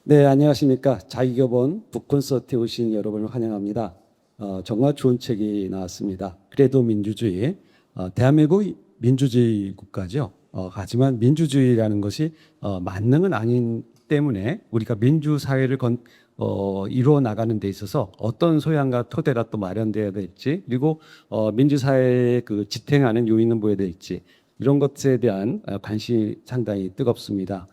네, 안녕하십니까. 자기격언 북콘서트에 오신 여러분을 환영합니다. 정말 좋은 책이 나왔습니다. 그래도 민주주의. 대한민국 민주주의 국가죠. 하지만 민주주의라는 것이 만능은 아닌 때문에 우리가 민주사회를 이루어 나가는 데 있어서 어떤 소양과 토대가 또 마련되어야 될지, 그리고 민주사회의 그 지탱하는 요인은 뭐야 될지, 이런 것에 대한 관심이 상당히 뜨겁습니다.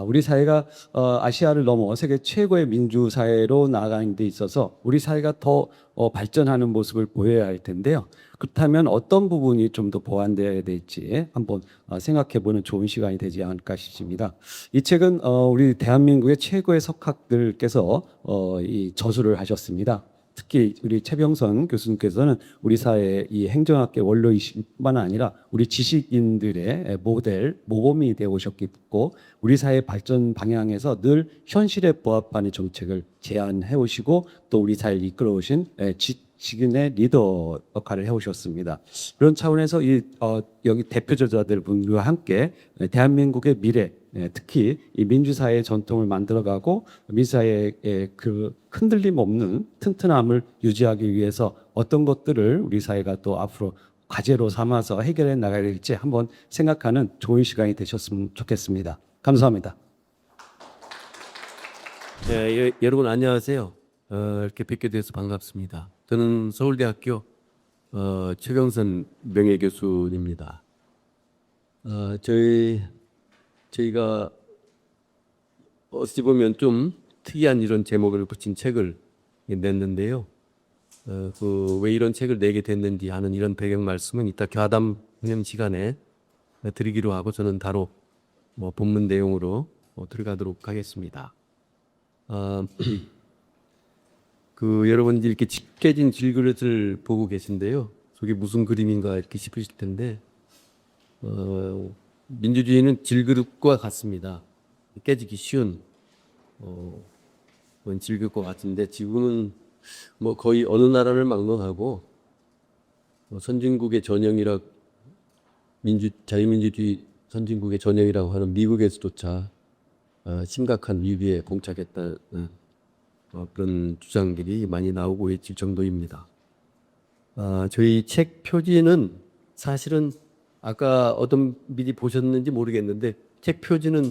우리 사회가 아시아를 넘어 세계 최고의 민주사회로 나아가는 데 있어서 우리 사회가 더 발전하는 모습을 보여야 할 텐데요. 그렇다면 어떤 부분이 좀 더 보완되어야 될지 한번 생각해보는 좋은 시간이 되지 않을까 싶습니다. 이 책은 우리 대한민국의 최고의 석학들께서 이 저술을 하셨습니다. 특히 우리 최병선 교수님께서는 우리 사회의 이 행정학계 원로이뿐만 아니라 우리 지식인들의 모델, 모범이 되어 오셨고 우리 사회 발전 방향에서 늘 현실에 부합하는 정책을 제안해 오시고 또 우리 사회를 이끌어 오신 지식인의 리더 역할을 해오셨습니다. 그런 차원에서 여기 대표저자들분과 함께 대한민국의 미래, 특히 이 민주사회의 전통을 만들어가고 민주사회의 그 흔들림 없는 튼튼함을 유지하기 위해서 어떤 것들을 우리 사회가 또 앞으로 과제로 삼아서 해결해 나가야 될지 한번 생각하는 좋은 시간이 되셨으면 좋겠습니다. 감사합니다. 네, 여러분 안녕하세요. 이렇게 뵙게 돼서 반갑습니다. 저는 서울대학교 최병선 명예교수입니다. 저희가 어찌 보면 좀 특이한 이런 제목을 붙인 책을 냈는데요. 왜 이런 책을 내게 됐는지 하는 이런 배경 말씀은 이따 교담 운영 시간에 드리기로 하고 저는 바로 본문 내용으로 들어가도록 하겠습니다. 여러분들이 이렇게 깨진 질그릇을 보고 계신데요. 저게 무슨 그림인가 이렇게 싶으실 텐데, 민주주의는 질그릇과 같습니다. 깨지기 쉬운, 그런 질그릇과 같은데, 지금은 거의 어느 나라를 막론하고, 선진국의 전형이라, 자유민주주의 선진국의 전형이라고 하는 미국에서조차 심각한 위기에 봉착했다는 그런 주장들이 많이 나오고 있을 정도입니다. 저희 책 표지는 사실은 아까 어떤 미리 보셨는지 모르겠는데 책 표지는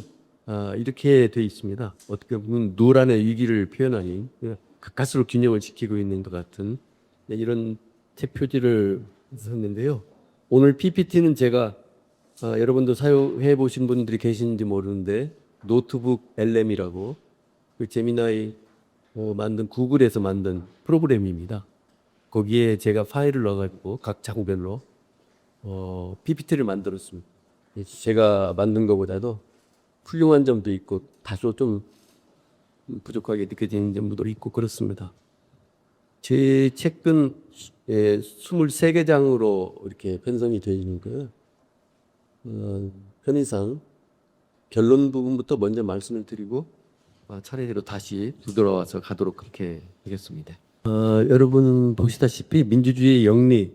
이렇게 돼 있습니다. 어떻게 보면 노란의 위기를 표현하니 가까스로 균형을 지키고 있는 것 같은 이런 책 표지를 썼는데요. 오늘 PPT는 제가 여러분도 사용해 보신 분들이 계신지 모르는데 노트북 LM이라고 그 제미나이 만든 구글에서 만든 프로그램입니다. 거기에 제가 파일을 넣어가지고 각 장별로 PPT를 만들었습니다. 제가 만든 것보다도 훌륭한 점도 있고 다소 좀 부족하게 느껴지는 점도 있고 그렇습니다. 제 책은 23개 장으로 이렇게 편성이 되어 있는 거예요. 편의상 결론 부분부터 먼저 말씀을 드리고 차례대로 다시 뒤돌아와서 가도록 그렇게 하겠습니다. 여러분 보시다시피 민주주의의 영리,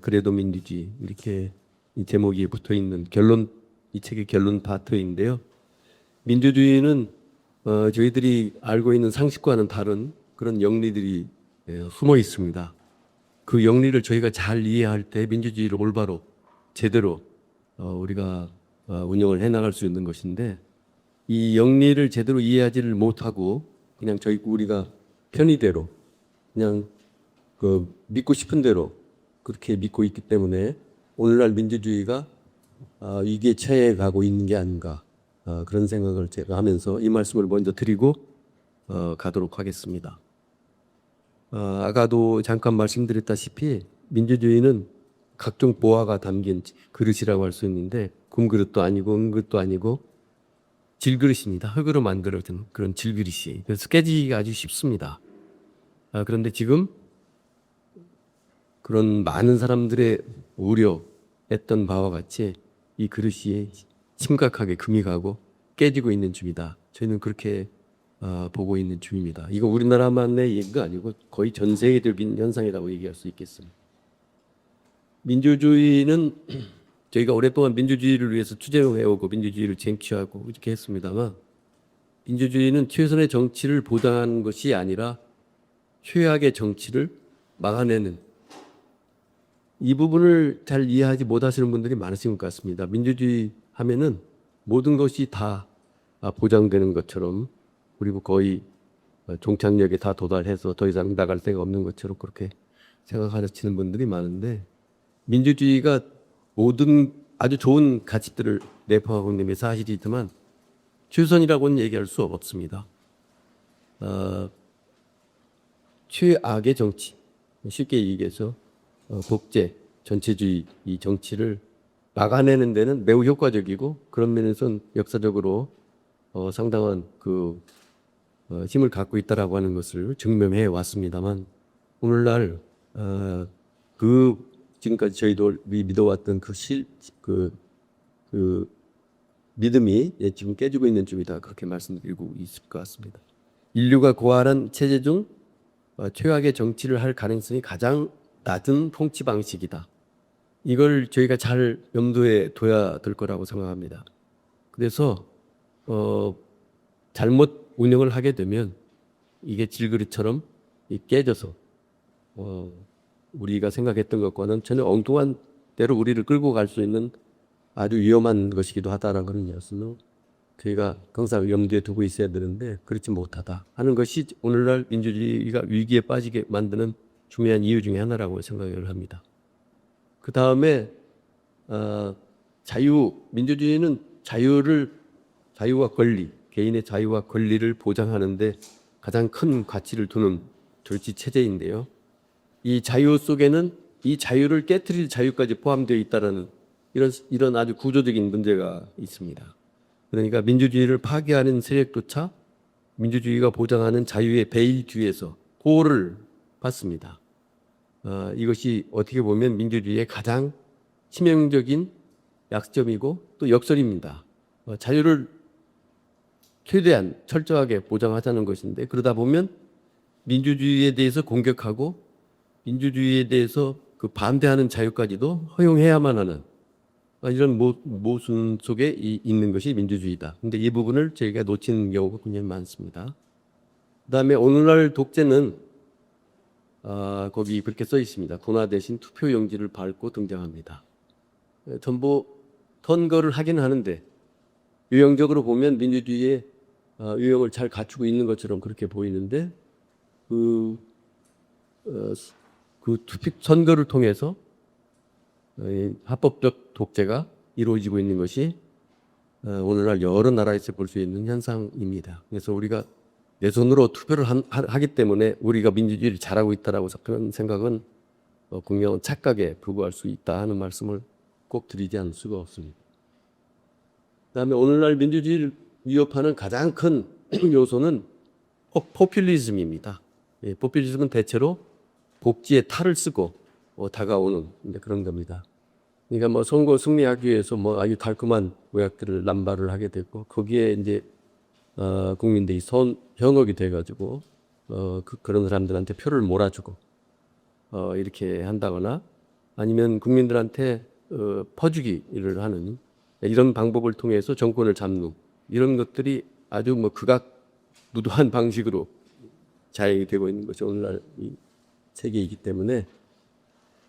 그래도 민주주의 이렇게 이 제목이 붙어 있는 이 책의 결론 파트인데요. 민주주의는 저희들이 알고 있는 상식과는 다른 그런 영리들이 숨어 있습니다. 그 영리를 저희가 잘 이해할 때 민주주의를 올바로 제대로 우리가 운영을 해나갈 수 있는 것인데 이 영리를 제대로 이해하지를 못하고 그냥 우리가 편의대로 그냥 믿고 싶은 대로 그렇게 믿고 있기 때문에 오늘날 민주주의가 위기에 처해 가고 있는 게 아닌가 그런 생각을 제가 하면서 이 말씀을 먼저 드리고 가도록 하겠습니다. 아까도 잠깐 말씀드렸다시피 민주주의는 각종 보화가 담긴 그릇이라고 할 수 있는데 금그릇도 아니고 은그릇도 아니고 질그릇입니다. 흙으로 만들어진 그런 질그릇이. 그래서 깨지기가 아주 쉽습니다. 그런데 지금 그런 많은 사람들의 우려했던 바와 같이 이 그릇이 심각하게 금이 가고 깨지고 있는 중이다. 저희는 그렇게 보고 있는 중입니다. 이거 우리나라만의 얘기가 아니고 거의 전 세계적인 현상이라고 얘기할 수 있겠습니다. 민주주의는 저희가 오랫동안 민주주의를 위해서 투쟁을 해오고 민주주의를 쟁취하고 이렇게 했습니다만 민주주의는 최선의 정치를 보장하는 것이 아니라 최악의 정치를 막아내는, 이 부분을 잘 이해하지 못하시는 분들이 많으신 것 같습니다. 민주주의 하면은 모든 것이 다 보장되는 것처럼, 그리고 거의 종착역에 다 도달해서 더 이상 나갈 데가 없는 것처럼 그렇게 생각하시는 분들이 많은데, 민주주의가 모든 아주 좋은 가치들을 내포하고 있는 게 사실이지만 최선이라고는 얘기할 수 없습니다. 최악의 정치, 쉽게 얘기해서 독재, 전체주의 이 정치를 막아내는 데는 매우 효과적이고, 그런 면에서는 역사적으로 상당한 힘을 갖고 있다라고 하는 것을 증명해 왔습니다만, 오늘날 지금까지 저희도 믿어왔던 그 믿음이 지금 깨지고 있는 중이다, 그렇게 말씀드리고 있을 것 같습니다. 인류가 고안한 체제 중 최악의 정치를 할 가능성이 가장 낮은 통치 방식이다. 이걸 저희가 잘 염두에 둬야 될 거라고 생각합니다. 그래서 잘못 운영을 하게 되면 이게 질그릇처럼 깨져서 우리가 생각했던 것과는 전혀 엉뚱한 대로 우리를 끌고 갈 수 있는 아주 위험한 것이기도 하다라는 그런 말씀을 저희가 항상 염두에 두고 있어야 되는데, 그렇지 못하다 하는 것이 오늘날 민주주의가 위기에 빠지게 만드는 중요한 이유 중에 하나라고 생각을 합니다. 그 다음에 민주주의는 자유와 권리, 개인의 자유와 권리를 보장하는데 가장 큰 가치를 두는 절치 체제인데요. 이 자유 속에는 이 자유를 깨트릴 자유까지 포함되어 있다는 이런 아주 구조적인 문제가 있습니다. 그러니까 민주주의를 파괴하는 세력조차 민주주의가 보장하는 자유의 베일 뒤에서 보호를 받습니다. 이것이 어떻게 보면 민주주의의 가장 치명적인 약점이고 또 역설입니다. 자유를 최대한 철저하게 보장하자는 것인데, 그러다 보면 민주주의에 대해서 공격하고 민주주의에 대해서 반대하는 자유까지도 허용해야만 하는 이런 모순 속에 있는 것이 민주주의다. 근데 이 부분을 저희가 놓치는 경우가 굉장히 많습니다. 그다음에 오늘날 독재는 거기 그렇게 써 있습니다. 도나 대신 투표용지를 밟고 등장합니다. 전부 선거를 하긴 하는데 유형적으로 보면 민주주의의 유형을 잘 갖추고 있는 것처럼 그렇게 보이는데, 선거를 통해서 합법적 독재가 이루어지고 있는 것이 오늘날 여러 나라에서 볼 수 있는 현상입니다. 그래서 우리가 내 손으로 투표를 하기 때문에 우리가 민주주의를 잘하고 있다라고 그런 생각은 분명 착각에 불과할 수 있다 하는 말씀을 꼭 드리지 않을 수가 없습니다. 그다음에 오늘날 민주주의를 위협하는 가장 큰 요소는 포퓰리즘입니다. 포퓰리즘은 대체로 복지의 탈을 쓰고 다가오는 그런 겁니다. 그러니까 선거 승리하기 위해서 아주 달콤한 모약들을 남발을 하게 되고, 거기에 이제 국민들이 현혹이 돼가지고 그런 사람들한테 표를 몰아주고 이렇게 한다거나, 아니면 국민들한테 퍼주기를 하는 이런 방법을 통해서 정권을 잡는 이런 것들이 아주 극악무도한 방식으로 자행되고 있는 것이 오늘날 이 세계이기 때문에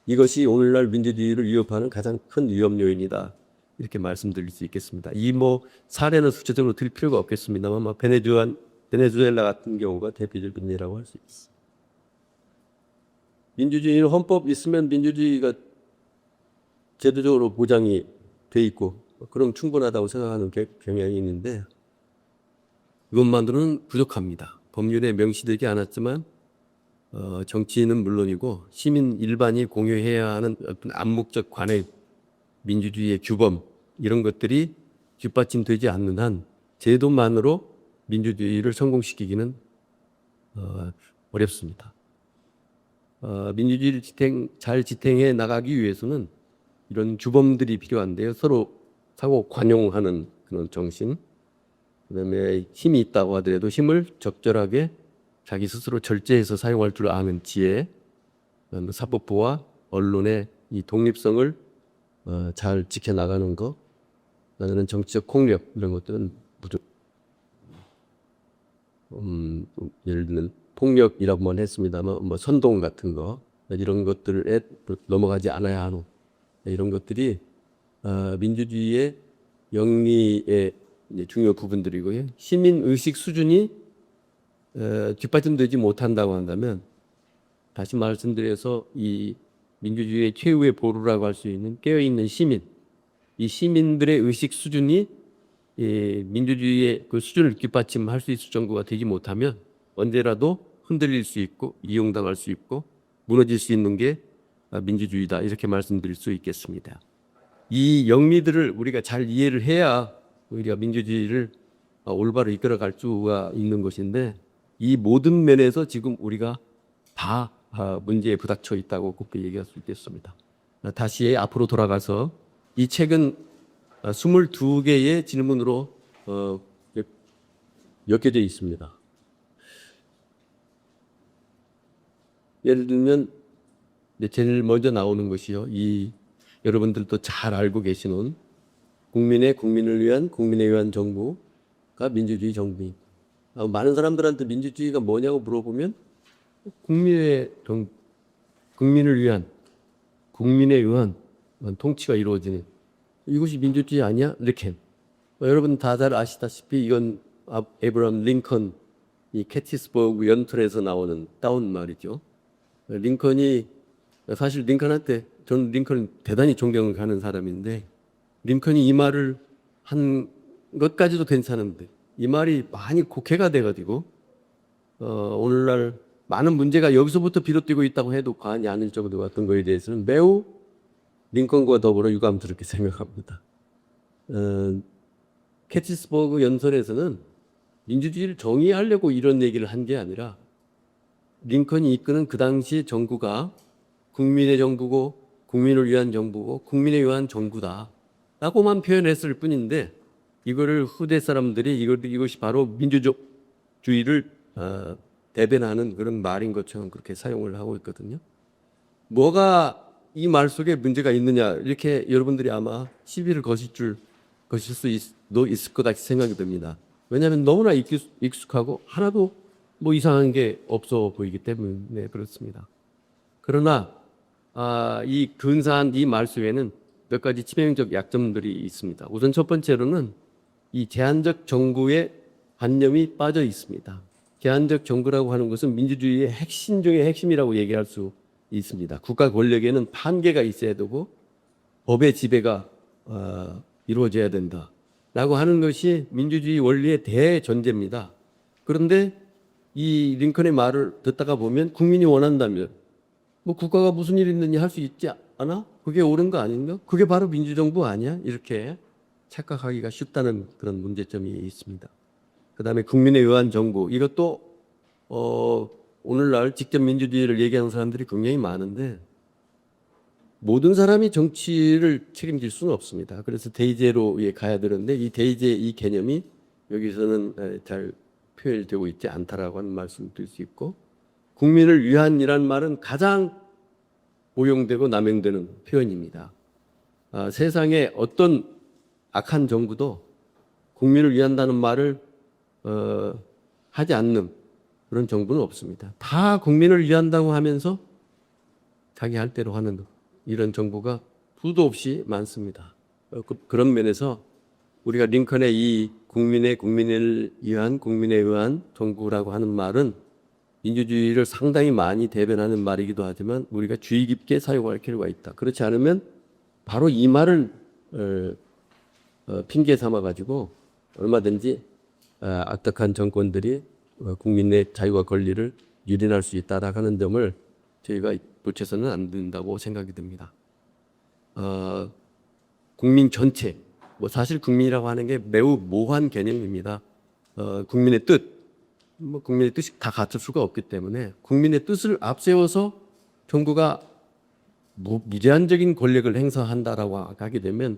이것이 오늘날 민주주의를 위협하는 가장 큰 위험 요인이다, 이렇게 말씀드릴 수 있겠습니다. 사례는 수치적으로 드릴 필요가 없겠습니다만 베네수엘라 같은 경우가 대표적인 예라고 할 수 있습니다. 민주주의는 헌법 있으면 민주주의가 제도적으로 보장이 돼 있고 그럼 충분하다고 생각하는 경향이 있는데, 이것만으로는 부족합니다. 법률에 명시되지 않았지만 정치인은 물론이고 시민 일반이 공유해야 하는 어떤 암묵적 관행, 민주주의의 규범, 이런 것들이 뒷받침되지 않는 한 제도만으로 민주주의를 성공시키기는 어렵습니다. 민주주의를 잘 지탱해 나가기 위해서는 이런 규범들이 필요한데요. 서로 상호 관용하는 그런 정신, 그다음에 힘이 있다고 하더라도 힘을 적절하게 자기 스스로 절제해서 사용할 줄 아는 지혜, 사법부와 언론의 이 독립성을 잘 지켜나가는 것, 나는 정치적 폭력, 이런 것들은 예를 들면 폭력이라고만 했습니다만 뭐 선동 같은 거 이런 것들에 넘어가지 않아야 하는 이런 것들이 민주주의의 영리의 이제 중요 부분들이고요. 시민 의식 수준이 뒷받침되지 못한다고 한다면 다시 말씀드려서 이 민주주의의 최후의 보루라고 할 수 있는 깨어있는 시민, 이 시민들의 의식 수준이 이 민주주의의 그 수준을 뒷받침할 수 있을 정도가 되지 못하면 언제라도 흔들릴 수 있고 이용당할 수 있고 무너질 수 있는 게 민주주의다 이렇게 말씀드릴 수 있겠습니다. 이 영리들을 우리가 잘 이해를 해야 우리가 민주주의를 올바로 이끌어갈 수가 있는 것인데 이 모든 면에서 지금 우리가 다 문제에 부닥쳐 있다고 그렇게 얘기할 수 있겠습니다. 다시 앞으로 돌아가서 이 책은 22개의 질문으로 엮여져 있습니다. 예를 들면 제일 먼저 나오는 것이요. 이 여러분들도 잘 알고 계시는 국민을 위한 국민에 의한 정부가 민주주의 정부입니다. 많은 사람들한테 민주주의가 뭐냐고 물어보면 국민을 위한 국민에 의한 통치가 이루어지는 이것이 민주주의 아니야? 이렇게 여러분 다 잘 아시다시피 이건 에브라함 링컨 이 캐티스버그 연설에서 나오는 따온 말이죠. 링컨이 사실 링컨한테 저는 링컨을 대단히 존경을 가는 사람인데 링컨이 이 말을 한 것까지도 괜찮은데 이 말이 많이 곡해가 돼가지고 오늘날 많은 문제가 여기서부터 비롯되고 있다고 해도 과언이 아닐 정도 같은 거에 대해서는 매우 링컨과 더불어 유감스럽게 생각합니다. 캐티스버그 연설에서는 민주주의를 정의하려고 이런 얘기를 한 게 아니라 링컨이 이끄는 그 당시 정부가 국민의 정부고 국민을 위한 정부고 국민에 의한 정부다 라고만 표현했을 뿐인데 이거를 후대 사람들이 이것이 바로 민주주의를 대변하는 그런 말인 것처럼 그렇게 사용을 하고 있거든요. 뭐가 이 말 속에 문제가 있느냐 이렇게 여러분들이 아마 시비를 거실 수도 있을 것 같이 생각이 듭니다. 왜냐하면 너무나 익숙하고 하나도 뭐 이상한 게 없어 보이기 때문에 그렇습니다. 그러나 이 근사한 이 말 속에는 몇 가지 치명적 약점들이 있습니다. 우선 첫 번째로는 이 제한적 정부의 관념이 빠져 있습니다. 제한적 정부라고 하는 것은 민주주의의 핵심 중의 핵심이라고 얘기할 수 있습니다. 국가 권력에는 판계가 있어야 되고 법의 지배가 이루어져야 된다라고 하는 것이 민주주의 원리의 대전제입니다. 그런데 이 링컨의 말을 듣다가 보면 국민이 원한다면 뭐 국가가 무슨 일이 있느냐 할 수 있지 않아? 그게 옳은 거 아닌가? 그게 바로 민주정부 아니야? 이렇게 착각하기가 쉽다는 그런 문제점이 있습니다. 그 다음에 국민에 의한 정부 이것도 오늘날 직접 민주주의를 얘기하는 사람들이 굉장히 많은데 모든 사람이 정치를 책임질 수는 없습니다. 그래서 대의제로 가야 되는데 이 대의제 이 개념이 여기서는 잘 표현되고 있지 않다라고 하는 말씀을 드릴 수 있고 국민을 위한이란 말은 가장 오용되고 남용되는 표현입니다. 세상에 어떤 악한 정부도 국민을 위한다는 말을 하지 않는 그런 정부는 없습니다. 다 국민을 위한다고 하면서 자기 할 대로 하는 이런 정부가 수도 없이 많습니다. 그런 면에서 우리가 링컨의 이 국민을 위한 국민에 의한 정부라고 하는 말은 민주주의를 상당히 많이 대변하는 말이기도 하지만 우리가 주의 깊게 사용할 필요가 있다. 그렇지 않으면 바로 이 말을 핑계 삼아 가지고 얼마든지 악덕한 정권들이 국민의 자유와 권리를 유린할 수 있다라고 하는 점을 저희가 놓쳐서는 안 된다고 생각이 듭니다. 국민 전체, 뭐 사실 국민이라고 하는 게 매우 모호한 개념입니다. 국민의 뜻, 뭐 국민의 뜻이 다 같을 수가 없기 때문에 국민의 뜻을 앞세워서 정부가 무제한적인 권력을 행사한다라고 하게 되면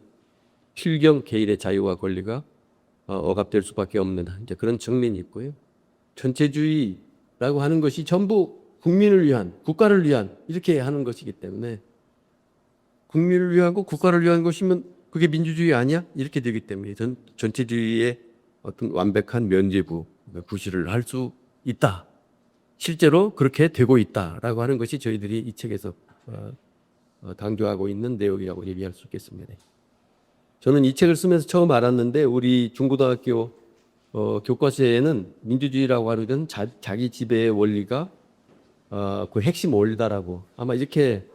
필경 개인의 자유와 권리가 억압될 수밖에 없는 이제 그런 측면이 있고요. 전체주의라고 하는 것이 전부 국민을 위한, 국가를 위한 이렇게 하는 것이기 때문에 국민을 위하고 국가를 위한 것이면 그게 민주주의 아니야? 이렇게 되기 때문에 전체주의의 어떤 완벽한 면죄부 구실을 할 수 있다. 실제로 그렇게 되고 있다라고 하는 것이 저희들이 이 책에서 강조하고 있는 내용이라고 얘기할 수 있겠습니다. 저는 이 책을 쓰면서 처음 알았는데 우리 중고등학교 교과서에는 민주주의라고 하는 자기 지배의 원리가 그 핵심 원리다라고 아마 이렇게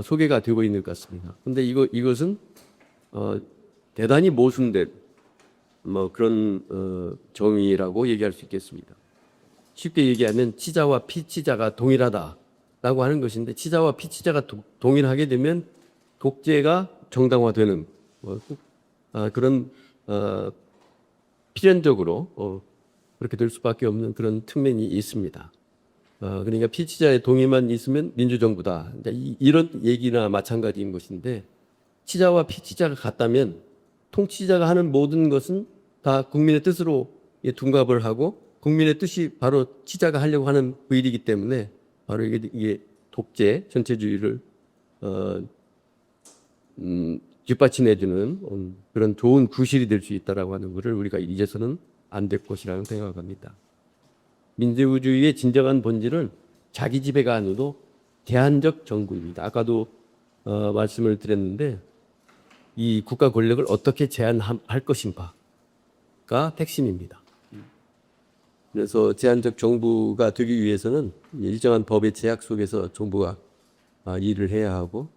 소개가 되고 있는 것 같습니다. 근데 이것은 대단히 모순된 그런 정의라고 얘기할 수 있겠습니다. 쉽게 얘기하면 치자와 피치자가 동일하다라고 하는 것인데 치자와 피치자가 동일하게 되면 독재가 정당화되는 그런 필연적으로 그렇게 될 수밖에 없는 그런 측면이 있습니다. 그러니까 피치자의 동의만 있으면 민주정부다. 이런 얘기나 마찬가지인 것인데 치자와 피치자가 같다면 통치자가 하는 모든 것은 다 국민의 뜻으로 둔갑을 하고 국민의 뜻이 바로 치자가 하려고 하는 그 일이기 때문에 바로 이게 독재 전체주의를 뒷받침해주는 그런 좋은 구실이 될 수 있다라고 하는 것을 우리가 이제서는 안 될 것이라고 생각합니다. 민주주의의 진정한 본질은 자기 지배가 아니고 대안적 정부입니다. 아까도 말씀을 드렸는데 이 국가 권력을 어떻게 제한할 것인가가 핵심입니다. 그래서 제한적 정부가 되기 위해서는 일정한 법의 제약 속에서 정부가 일을 해야 하고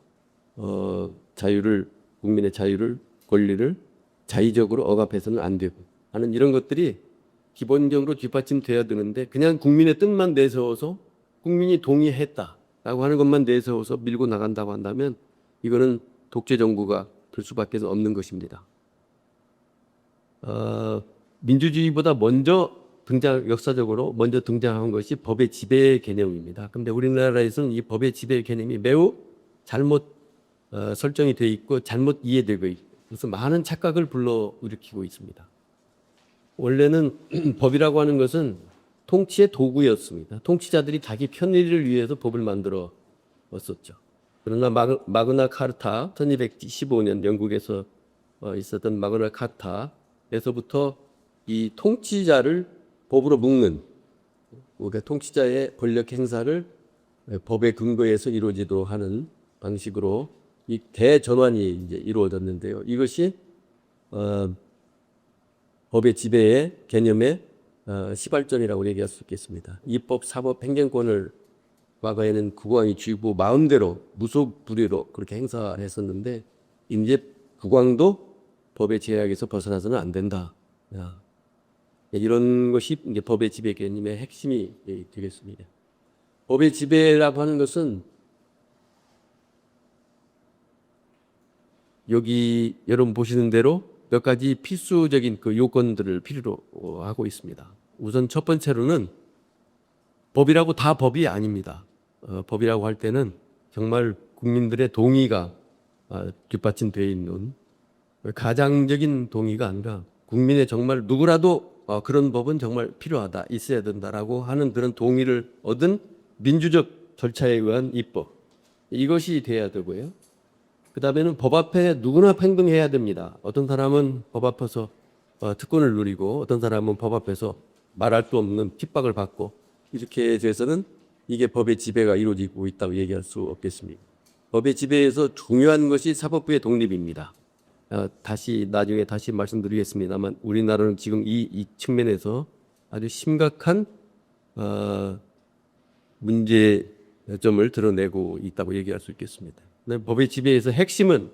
국민의 자유를 권리를 자의적으로 억압해서는 안 되고 하는 이런 것들이 기본적으로 뒷받침돼야 되는데 그냥 국민의 뜻만 내세워서 국민이 동의했다라고 하는 것만 내세워서 밀고 나간다고 한다면 이거는 독재 정부가 될 수밖에 없는 것입니다. 민주주의보다 역사적으로 먼저 등장한 것이 법의 지배 개념입니다. 그런데 우리나라에서는 이 법의 지배 개념이 매우 잘못 설정이 되어 있고 잘못 이해되고 있고 그래서 많은 착각을 불러일으키고 있습니다. 원래는 법이라고 하는 것은 통치의 도구였습니다. 통치자들이 자기 편의를 위해서 법을 만들어 왔었죠. 그러나 마그나 카르타 1215년 영국에서 있었던 마그나 카르타에서부터 이 통치자를 법으로 묶는 그러니까 통치자의 권력 행사를 법의 근거에서 이루어지도록 하는 방식으로 이 대전환이 이제 이루어졌는데요. 이것이 법의 지배의 개념의 시발점이라고 얘기할 수 있겠습니다. 입법, 사법, 행정권을 과거에는 국왕이 쥐고 마음대로 무소불위로 그렇게 행사했었는데 이제 국왕도 법의 제약에서 벗어나서는 안 된다. 이런 것이 이제 법의 지배 개념의 핵심이 되겠습니다. 법의 지배라고 하는 것은 여기 여러분 보시는 대로 몇 가지 필수적인 그 요건들을 필요로 하고 있습니다. 우선 첫 번째로는 법이라고 다 법이 아닙니다. 법이라고 할 때는 정말 국민들의 동의가 뒷받침되어 있는 가장적인 동의가 아니라 국민의 정말 누구라도 그런 법은 정말 필요하다, 있어야 된다라고 하는 그런 동의를 얻은 민주적 절차에 의한 입법. 이것이 돼야 되고요. 그 다음에는 법 앞에 누구나 평등해야 됩니다. 어떤 사람은 법 앞에서 특권을 누리고 어떤 사람은 법 앞에서 말할 수 없는 핍박을 받고 이렇게 돼서는 이게 법의 지배가 이루어지고 있다고 얘기할 수 없겠습니다. 법의 지배에서 중요한 것이 사법부의 독립입니다. 나중에 다시 말씀드리겠습니다만 우리나라는 지금 이 측면에서 아주 심각한 문제점을 드러내고 있다고 얘기할 수 있겠습니다. 법의 지배에서 핵심은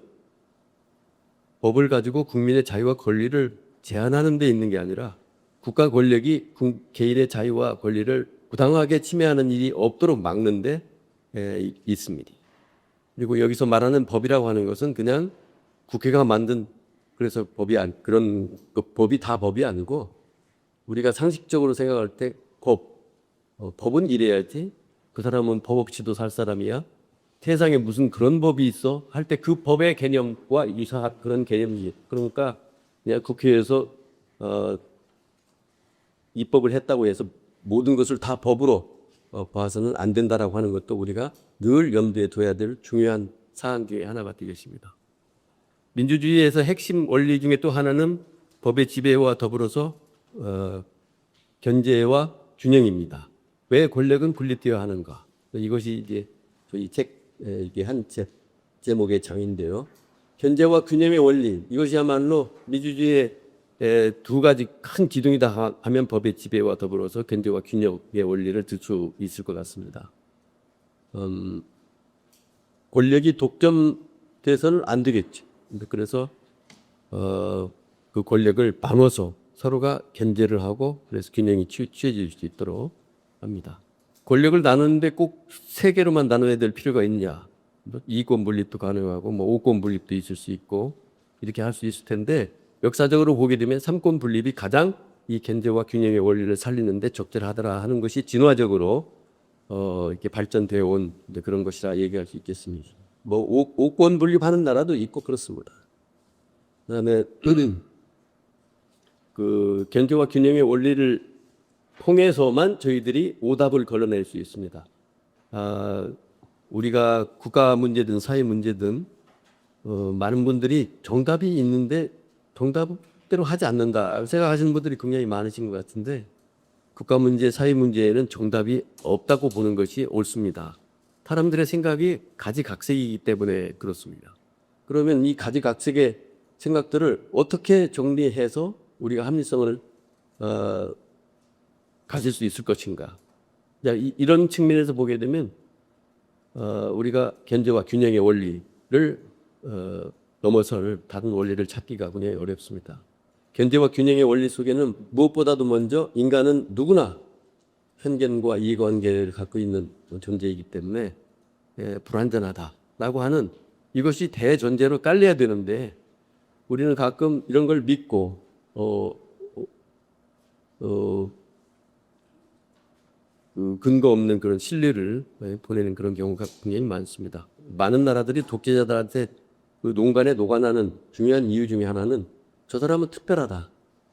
법을 가지고 국민의 자유와 권리를 제한하는 데 있는 게 아니라 국가 권력이 개인의 자유와 권리를 부당하게 침해하는 일이 없도록 막는 데 있습니다. 그리고 여기서 말하는 법이라고 하는 것은 그냥 국회가 만든 그래서 법이 다 법이 아니고 우리가 상식적으로 생각할 때 법은 이래야지 그 사람은 법 없이도 살 사람이야. 세상에 무슨 그런 법이 있어? 할 때 그 법의 개념과 유사한 그런 개념이에요. 그러니까 그냥 국회에서 입법을 했다고 해서 모든 것을 다 법으로 봐서는 안 된다라고 하는 것도 우리가 늘 염두에 둬야 될 중요한 사안 중에 하나가 되겠습니다. 민주주의에서 핵심 원리 중에 또 하나는 법의 지배와 더불어서 견제와 균형입니다. 왜 권력은 분립되어야 하는가? 이것이 이제 저희 이게 한 제목의 장인데요. 견제와 균형의 원리, 이것이야말로 민주주의의 두 가지 큰 기둥이다 하면 법의 지배와 더불어서 견제와 균형의 원리를 들 수 있을 것 같습니다. 권력이 독점돼서는 안 되겠죠. 그래서 그 권력을 나눠서 서로가 견제를 하고 그래서 균형이 취해질 수 있도록 합니다. 권력을 나누는데 꼭 세 개로만 나눠야 될 필요가 있냐? 이권 분립도 가능하고 뭐 오권 분립도 있을 수 있고 이렇게 할 수 있을 텐데 역사적으로 보게 되면 삼권 분립이 가장 이 견제와 균형의 원리를 살리는데 적절하더라 하는 것이 진화적으로 이렇게 발전되어 온 그런 것이라 얘기할 수 있겠습니다. 뭐 오권 분립하는 나라도 있고 그렇습니다. 그다음에 그 견제와 균형의 원리를 통해서만 저희들이 오답을 걸러낼 수 있습니다. 우리가 국가 문제든 사회 문제든 많은 분들이 정답이 있는데 정답대로 하지 않는다 생각하시는 분들이 굉장히 많으신 것 같은데 국가 문제, 사회 문제에는 정답이 없다고 보는 것이 옳습니다. 사람들의 생각이 가지각색이기 때문에 그렇습니다. 그러면 이 가지각색의 생각들을 어떻게 정리해서 우리가 합리성을 가질 수 있을 것인가? 이런 측면에서 보게 되면 우리가 견제와 균형의 원리를 넘어설 다른 원리를 찾기가 굉장히 어렵습니다. 견제와 균형의 원리 속에는 무엇보다도 먼저 인간은 누구나 편견과 이해관계를 갖고 있는 존재이기 때문에 불완전하다라고 하는 이것이 대전제로 깔려야 되는데 우리는 가끔 이런 걸 믿고 근거 없는 그런 신뢰를 보내는 그런 경우가 굉장히 많습니다. 많은 나라들이 독재자들한테 그 농간에 녹아나는 중요한 이유 중에 하나는 저 사람은 특별하다.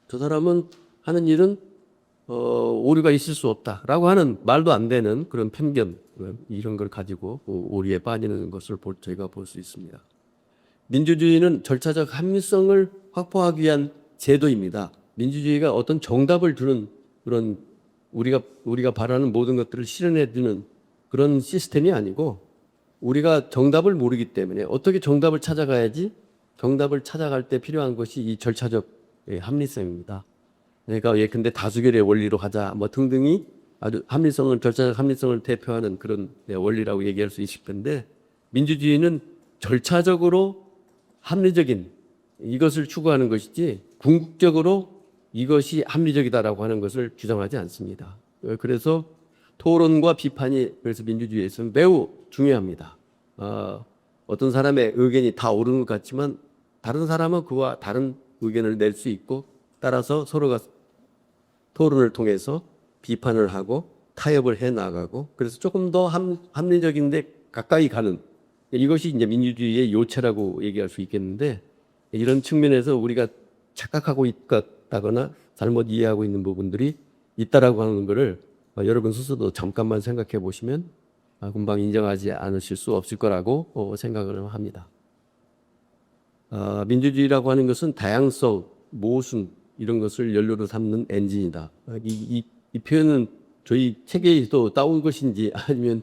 저 사람은 하는 일은 오류가 있을 수 없다라고 하는 말도 안 되는 그런 편견 이런 걸 가지고 오류에 빠지는 것을 저희가 볼 수 있습니다. 민주주의는 절차적 합리성을 확보하기 위한 제도입니다. 민주주의가 어떤 정답을 두는 그런 우리가 바라는 모든 것들을 실현해 주는 그런 시스템이 아니고 우리가 정답을 모르기 때문에 어떻게 정답을 찾아가야지 정답을 찾아갈 때 필요한 것이 이 절차적 합리성입니다. 그러니까 근데 다수결의 원리로 하자 뭐 등등이 아주 절차적 합리성을 대표하는 그런 원리라고 얘기할 수 있을 텐데 민주주의는 절차적으로 합리적인 이것을 추구하는 것이지 궁극적으로 이것이 합리적이다라고 하는 것을 주장하지 않습니다. 그래서 토론과 비판이 그래서 민주주의에서는 매우 중요합니다. 어떤 사람의 의견이 다 옳은 것 같지만 다른 사람은 그와 다른 의견을 낼 수 있고 따라서 서로가 토론을 통해서 비판을 하고 타협을 해 나가고 그래서 조금 더 합리적인데 가까이 가는 이것이 이제 민주주의의 요체라고 얘기할 수 있겠는데 이런 측면에서 우리가 착각하고 있다거나 잘못 이해하고 있는 부분들이 있다라고 하는 것을 여러분 스스로도 잠깐만 생각해 보시면 금방 인정하지 않으실 수 없을 거라고 생각을 합니다. 민주주의라고 하는 것은 다양성, 모순 이런 것을 연료로 삼는 엔진이다. 이 표현은 저희 책에도 따온 것인지 아니면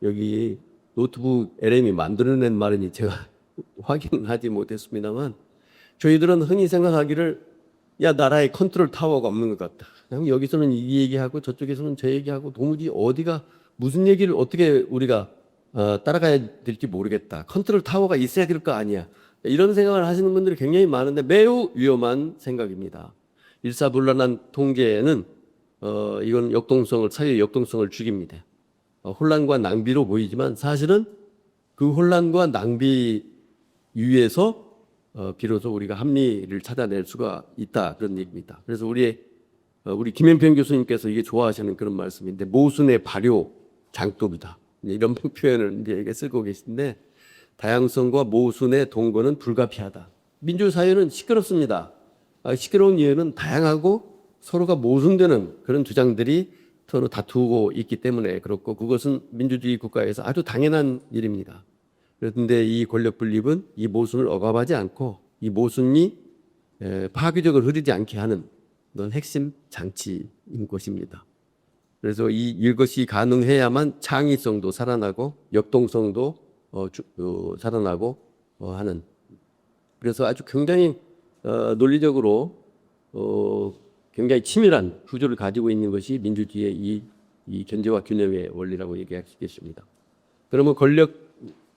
여기 노트북 LM이 만들어낸 말인지 제가 확인은 하지 못했습니다만 저희들은 흔히 생각하기를 야 나라에 컨트롤 타워가 없는 것 같다. 여기서는 이 얘기하고 저쪽에서는 저 얘기하고 도무지 어디가 무슨 얘기를 어떻게 우리가 따라가야 될지 모르겠다. 컨트롤 타워가 있어야 될 거 아니야. 이런 생각을 하시는 분들이 굉장히 많은데 매우 위험한 생각입니다. 일사불란한 통제는 이건 사회의 역동성을 죽입니다. 혼란과 낭비로 보이지만 사실은 그 혼란과 낭비 위에서 비로소 우리가 합리를 찾아낼 수가 있다 그런 얘기입니다. 그래서 우리 김현평 교수님께서 이게 좋아하시는 그런 말씀인데 모순의 발효 장독이다 이런 표현을 이제 쓰고 계신데 다양성과 모순의 동거는 불가피하다. 민주사회는 시끄럽습니다. 시끄러운 이유는 다양하고 서로가 모순되는 그런 주장들이 서로 다투고 있기 때문에 그렇고 그것은 민주주의 국가에서 아주 당연한 일입니다. 그런데 이 권력 분립은 이 모순을 억압하지 않고 이 모순이 파괴적으로 흐르지 않게 하는 핵심 장치인 것입니다. 그래서 이것이 가능해야만 창의성도 살아나고 역동성도 살아나고 하는. 그래서 아주 굉장히 논리적으로 굉장히 치밀한 구조를 가지고 있는 것이 민주주의의 이 견제와 균형의 원리라고 얘기할 수 있겠습니다. 그러면 권력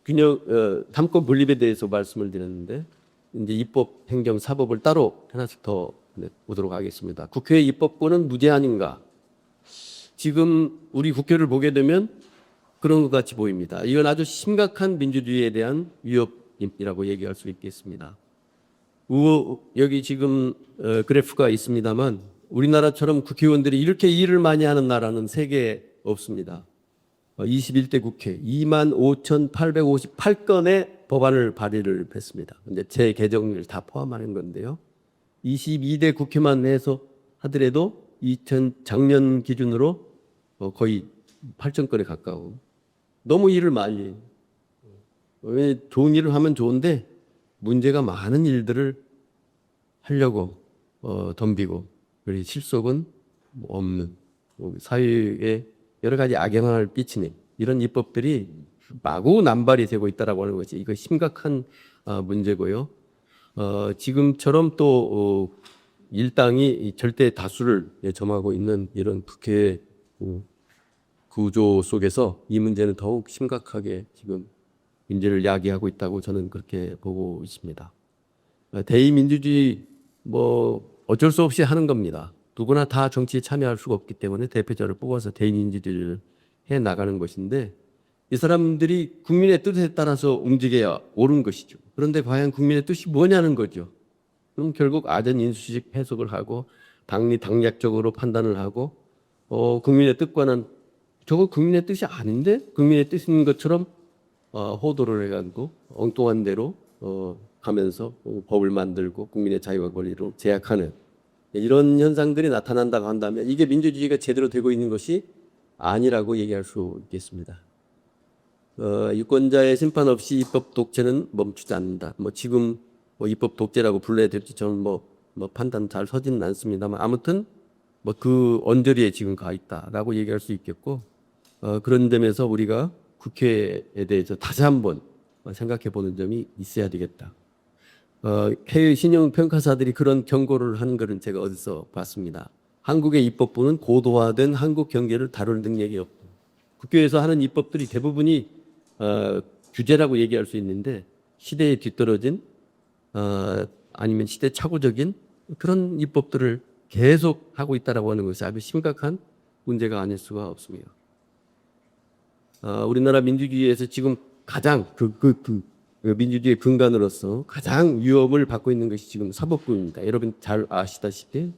균형, 삼권 분립에 대해서 말씀을 드렸는데 이제 입법, 행정, 사법을 따로 하나씩 더 보도록 하겠습니다. 국회의 입법권은 무제한인가? 지금 우리 국회를 보게 되면 그런 것 같이 보입니다. 이건 아주 심각한 민주주의에 대한 위협이라고 얘기할 수 있겠습니다. 여기 지금 그래프가 있습니다만 우리나라처럼 국회의원들이 이렇게 일을 많이 하는 나라는 세계에 없습니다. 21대 국회 25,858건의 법안을 발의를 했습니다. 근데 제 개정을 다 포함하는 건데요. 22대 국회만 해서 하더라도 작년 기준으로 거의 8,000건에 가까워. 너무 일을 많이 해요. 왜 좋은 일을 하면 좋은데 문제가 많은 일들을 하려고 덤비고 그리고 실속은 없는 사회에 여러 가지 악영향을 끼치는 이런 입법들이 마구 남발이 되고 있다라고 하는 것이 이거 심각한 문제고요. 지금처럼 또 일당이 절대 다수를 점하고 있는 이런 국회 구조 속에서 이 문제는 더욱 심각하게 지금 문제를 야기하고 있다고 저는 그렇게 보고 있습니다. 대의민주주의 어쩔 수 없이 하는 겁니다. 누구나 다 정치에 참여할 수가 없기 때문에 대표자를 뽑아서 대의민주주의를 해 나가는 것인데 이 사람들이 국민의 뜻에 따라서 움직여야 옳은 것이죠. 그런데 과연 국민의 뜻이 뭐냐는 거죠. 그럼 결국 아전인수식 해석을 하고 당리당략적으로 판단을 하고 국민의 뜻과는 저거 국민의 뜻이 아닌데 국민의 뜻인 것처럼 호도를 해가지고 엉뚱한 대로 가면서 법을 만들고 국민의 자유와 권리를 제약하는 이런 현상들이 나타난다고 한다면 이게 민주주의가 제대로 되고 있는 것이 아니라고 얘기할 수 있겠습니다. 유권자의 심판 없이 입법 독재는 멈추지 않는다. 지금 입법 독재라고 불러야 될지 저는 판단 잘 서지는 않습니다만 아무튼 그 언저리에 지금 가 있다라고 얘기할 수 있겠고 그런 점에서 우리가 국회에 대해서 다시 한번 생각해 보는 점이 있어야 되겠다. 해외 신용평가사들이 그런 경고를 하는 것은 제가 어디서 봤습니다. 한국의 입법부는 고도화된 한국 경제를 다룰 능력이 없다. 국회에서 하는 입법들이 대부분이 규제라고 얘기할 수 있는데 시대에 뒤떨어진 아니면 시대착오적인 그런 입법들을 계속 하고 있다라고 하는 것이 아주 심각한 문제가 아닐 수가 없습니다. 우리나라 민주주의에서 지금 가장 민주주의의 근간으로서 가장 위협을 받고 있는 것이 지금 사법부입니다. 여러분 잘 아시다시피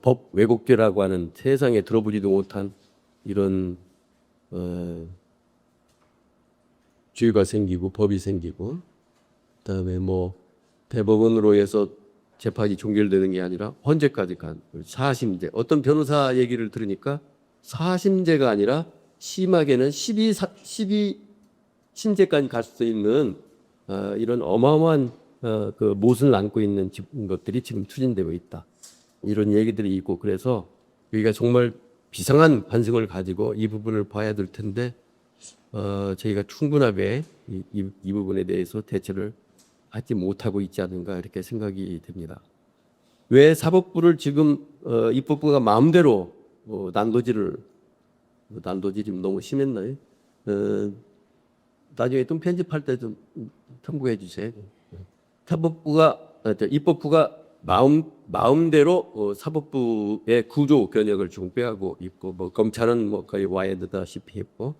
법 왜곡죄라고 하는 세상에 들어보지도 못한 이런 죄가 생기고 법이 생기고 그다음에 대법원으로 해서 재판이 종결되는 게 아니라 헌재까지 간 사심제. 어떤 변호사 얘기를 들으니까 사심제가 아니라 심하게는 12신제까지 갈 수 있는 이런 어마어마한 그 못을 안고 있는 것들이 지금 추진되고 있다. 이런 얘기들이 있고 그래서 여기가 정말 비상한 관심을 가지고 이 부분을 봐야 될 텐데 저희가 충분하게 이 부분에 대해서 대처를 하지 못하고 있지 않은가 이렇게 생각이 됩니다. 왜 사법부를 지금 입법부가 마음대로 난도질이 너무 심했나요? 나중에 좀 편집할 때 좀 참고해 주세요. 입법부가 마음대로 사법부의 구조 견역을 좀 빼하고 있고 검찰은 거의 와야 되다시피 했고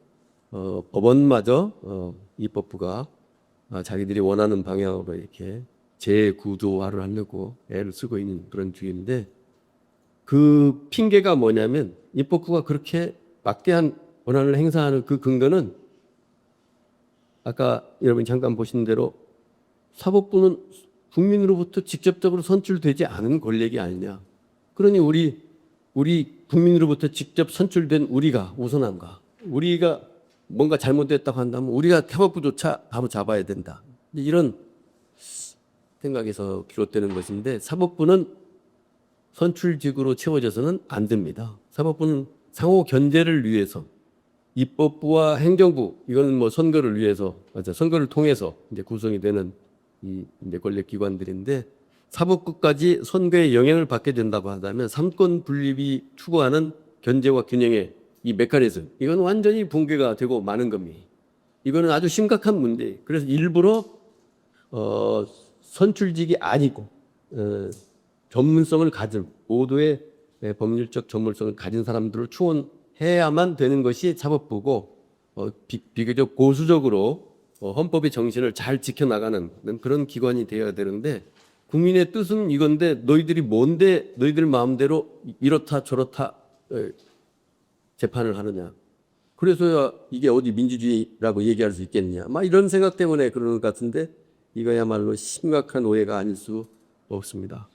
법원마저 입법부가 자기들이 원하는 방향으로 이렇게 재구조화를 하려고 애를 쓰고 있는 그런 중인데 그 핑계가 뭐냐면 입법부가 그렇게 막대한 권한을 행사하는 그 근거는 아까 여러분이 잠깐 보신 대로 사법부는 국민으로부터 직접적으로 선출되지 않은 권력이 아니냐. 그러니 우리 국민으로부터 직접 선출된 우리가 우선한가. 우리가 뭔가 잘못됐다고 한다면 우리가 사법부조차 바로 잡아야 된다. 이런 생각에서 비롯되는 것인데 사법부는 선출직으로 채워져서는 안 됩니다. 사법부는 상호 견제를 위해서 입법부와 행정부 이거는 뭐 선거를 위해서 선거를 통해서 이제 구성이 되는 이 이제 권력 기관들인데 사법부까지 선거에 영향을 받게 된다고 한다면 삼권 분립이 추구하는 견제와 균형의 이 메커니즘 이건 완전히 붕괴가 되고 마는 겁니다. 이거는 아주 심각한 문제. 그래서 일부러 선출직이 아니고 전문성을 가진 모두의 법률적 전문성을 가진 사람들을 추원해야만 되는 것이 사법부고 비교적 보수적으로 헌법의 정신을 잘 지켜나가는 그런 기관이 되어야 되는데 국민의 뜻은 이건데 너희들이 뭔데 너희들 마음대로 이렇다 저렇다 재판을 하느냐. 그래서야 이게 어디 민주주의라고 얘기할 수 있겠느냐. 막 이런 생각 때문에 그러는 것 같은데 이거야말로 심각한 오해가 아닐 수 없습니다.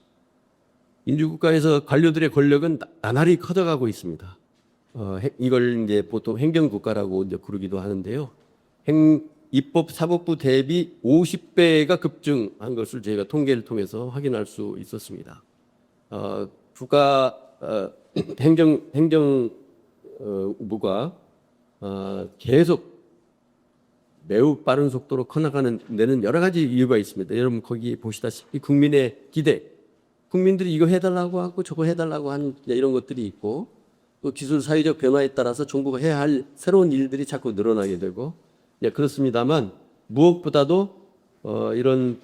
민주국가에서 관료들의 권력은 나날이 커져가고 있습니다. 이걸 이제 보통 행정국가라고 이제 부르기도 하는데요. 입법 사법부 대비 50배가 급증한 것을 저희가 통계를 통해서 확인할 수 있었습니다. 행정부가 계속 매우 빠른 속도로 커나가는 데는 여러 가지 이유가 있습니다. 여러분 거기 보시다시피 국민의 기대, 국민들이 이거 해달라고 하고 저거 해달라고 하는 이런 것들이 있고 또 기술 사회적 변화에 따라서 정부가 해야 할 새로운 일들이 자꾸 늘어나게 되고 그렇습니다만 무엇보다도 이런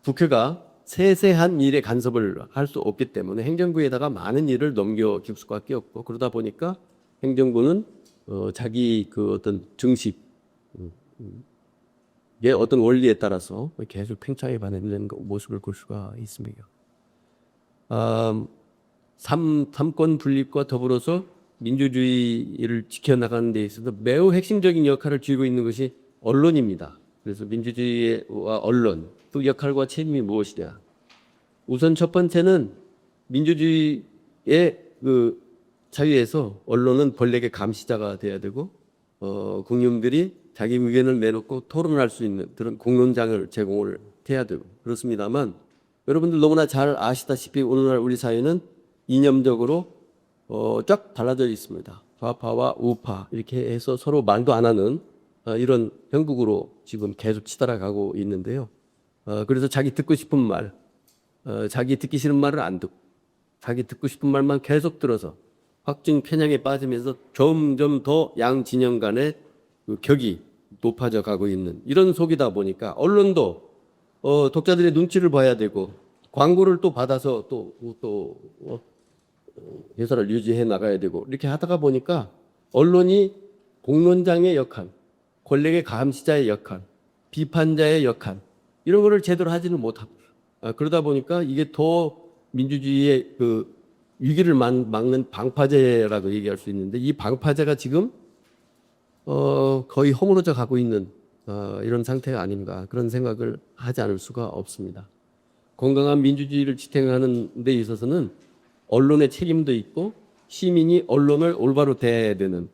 국회가 세세한 일에 간섭을 할 수 없기 때문에 행정부에다가 많은 일을 넘겨줄 수밖에 없고 그러다 보니까 행정부는 자기 어떤 정식 어떤 원리에 따라서 계속 팽창해 가는 모습을 볼 수가 있습니다. 삼권 분립과 더불어서 민주주의를 지켜나가는 데 있어서 매우 핵심적인 역할을 쥐고 있는 것이 언론입니다. 그래서 민주주의와 언론, 그 역할과 책임이 무엇이냐. 우선 첫 번째는 민주주의의 자유에서 언론은 권력의 감시자가 돼야 되고 국민들이 자기 의견을 내놓고 토론할 수 있는 그런 공론장을 제공을 해야 되고 그렇습니다만 여러분들 너무나 잘 아시다시피 오늘날 우리 사회는 이념적으로 쫙 달라져 있습니다. 좌파와 우파 이렇게 해서 서로 말도 안 하는 이런 형국으로 지금 계속 치달아가고 있는데요. 그래서 자기 듣고 싶은 말, 자기 듣기 싫은 말을 안 듣고 자기 듣고 싶은 말만 계속 들어서 확증 편향에 빠지면서 점점 더 양 진영 간의 격이 높아져 가고 있는 이런 속이다 보니까 언론도 독자들의 눈치를 봐야 되고 광고를 또 받아서 또 회사를 유지해 나가야 되고 이렇게 하다가 보니까 언론이 공론장의 역할, 권력의 감시자의 역할, 비판자의 역할 이런 거를 제대로 하지는 못하고 그러다 보니까 이게 더 민주주의의 위기를 막는 방파제라고 얘기할 수 있는데 이 방파제가 지금 거의 허물어져 가고 있는 이런 상태가 아닌가 그런 생각을 하지 않을 수가 없습니다. 건강한 민주주의를 지탱하는 데 있어서는 언론의 책임도 있고 시민이 언론을 올바로 대해야 되는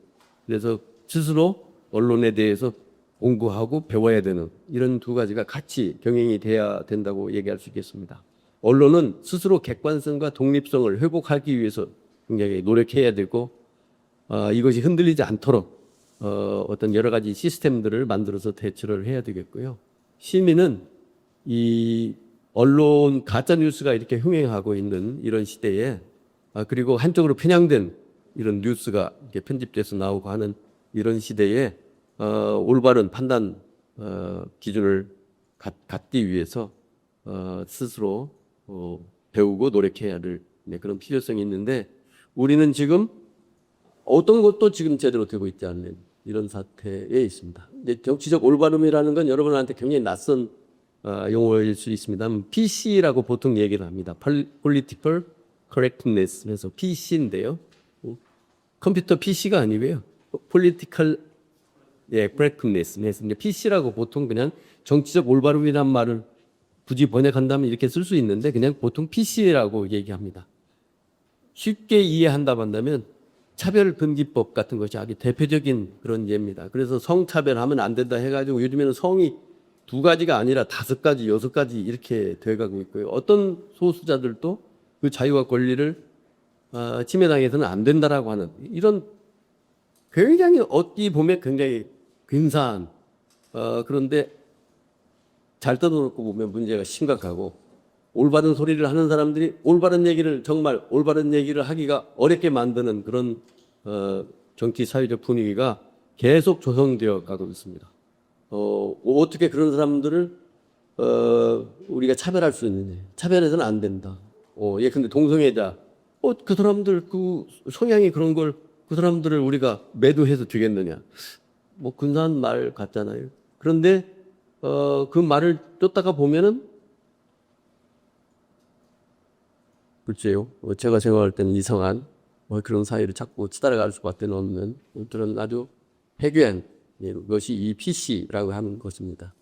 그래서 스스로 언론에 대해서 공부하고 배워야 되는 이런 두 가지가 같이 병행이 돼야 된다고 얘기할 수 있겠습니다. 언론은 스스로 객관성과 독립성을 회복하기 위해서 굉장히 노력해야 되고 이것이 흔들리지 않도록 어떤 여러 가지 시스템들을 만들어서 대처를 해야 되겠고요. 시민은 이 언론 가짜 뉴스가 이렇게 흥행하고 있는 이런 시대에 그리고 한쪽으로 편향된 이런 뉴스가 이렇게 편집돼서 나오고 하는 이런 시대에 올바른 판단 기준을 갖기 위해서 스스로 배우고 노력해야 할 그런 필요성이 있는데 우리는 지금 어떤 것도 지금 제대로 되고 있지 않는 이런 사태에 있습니다. 이제 정치적 올바름이라는 건 여러분한테 굉장히 낯선 용어일 수 있습니다. PC라고 보통 얘기를 합니다. Political Correctness. 그래서 PC인데요. 컴퓨터 PC가 아니고요. Political Correctness. 그래서 PC라고 보통 그냥 정치적 올바름이란 말을 굳이 번역한다면 이렇게 쓸 수 있는데 그냥 보통 PC라고 얘기합니다. 쉽게 이해한다고 한다면 차별금지법 같은 것이 아주 대표적인 그런 예입니다. 그래서 성차별하면 안 된다 해가지고 요즘에는 성이 2가지가 아니라 5가지, 6가지 이렇게 돼가고 있고요. 어떤 소수자들도 그 자유와 권리를 침해당해서는 안 된다라고 하는 이런 굉장히 어찌 보면 굉장히 근사한 그런데 잘 떠놓고 보면 문제가 심각하고 올바른 소리를 하는 사람들이 올바른 얘기를 정말 올바른 얘기를 하기가 어렵게 만드는 그런 정치 사회적 분위기가 계속 조성되어 가고 있습니다. 어떻게 그런 사람들을 우리가 차별할 수 있느냐? 차별해서는 안 된다. 예, 근데 동성애자, 그 사람들 그 성향이 그런 걸 그 사람들을 우리가 매도해서 되겠느냐? 뭐 근사한 말 같잖아요. 그런데 그 말을 쫓다가 보면은 글쎄요. 제가 생각할 때는 이상한 그런 사회를 자꾸 따라갈 수밖에 없는 그런 아주 해괴한 것이 이 PC라고 하는 것입니다.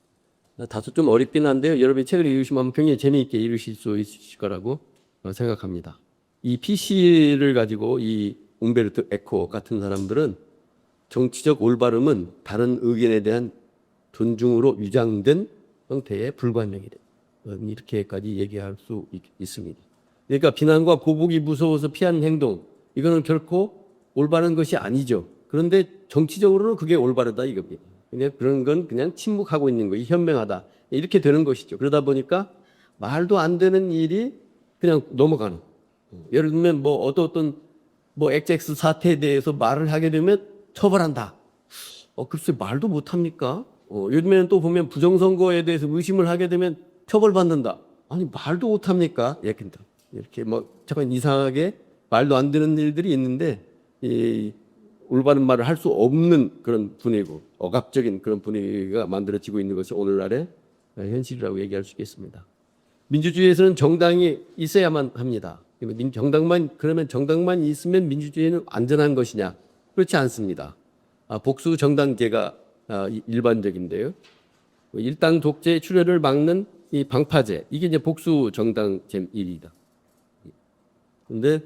다소 좀 어렵긴 한데요. 여러분이 책을 읽으시면 굉장히 재미있게 읽으실 수 있을 거라고 생각합니다. 이 PC를 가지고 이 움베르토 에코 같은 사람들은 정치적 올바름은 다른 의견에 대한 존중으로 위장된 형태의 불관명이다. 이렇게까지 얘기할 수 있습니다. 그러니까 비난과 보복이 무서워서 피하는 행동, 이거는 결코 올바른 것이 아니죠. 그런데 정치적으로는 그게 올바르다 이겁니다. 그냥 그런 건 그냥 침묵하고 있는 거, 현명하다 이렇게 되는 것이죠. 그러다 보니까 말도 안 되는 일이 그냥 넘어가는. 예를 들면 뭐 어떤 뭐 XX 사태에 대해서 말을 하게 되면 처벌한다. 글쎄 말도 못 합니까? 요즘에는 또 보면 부정선거에 대해서 의심을 하게 되면 처벌받는다. 아니 말도 못 합니까? 이렇게 뭐 잠깐 이상하게 말도 안 되는 일들이 있는데 이 올바른 말을 할 수 없는 그런 분위기고 억압적인 그런 분위기가 만들어지고 있는 것이 오늘날의 현실이라고 얘기할 수 있겠습니다. 민주주의에서는 정당이 있어야만 합니다. 그러면 정당만 있으면 민주주의는 안전한 것이냐? 그렇지 않습니다. 복수 정당제가 일반적인데요. 일당 독재 출혈을 막는 이 방파제, 이게 이제 복수 정당제입니다. 그런데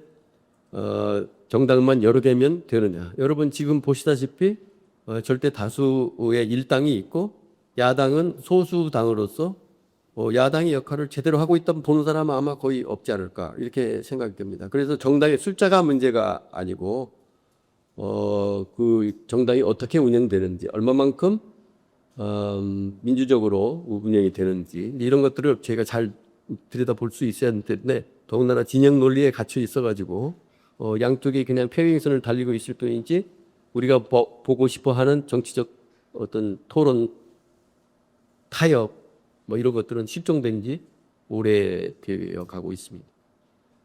정당만 여러 개면 되느냐? 여러분 지금 보시다시피 절대 다수의 일당이 있고 야당은 소수당으로서 야당의 역할을 제대로 하고 있다고 보는 사람은 아마 거의 없지 않을까 이렇게 생각이 됩니다. 그래서 정당의 숫자가 문제가 아니고 그 정당이 어떻게 운영되는지 얼마만큼 민주적으로 운영이 되는지 이런 것들을 저희가 잘 들여다볼 수 있어야 하는데 더군다나 진영 논리에 갇혀 있어가지고 양쪽이 그냥 평행선을 달리고 있을 뿐이지 우리가 보고 싶어하는 정치적 어떤 토론, 타협 뭐 이런 것들은 실종된 지 오래되어 가고 있습니다.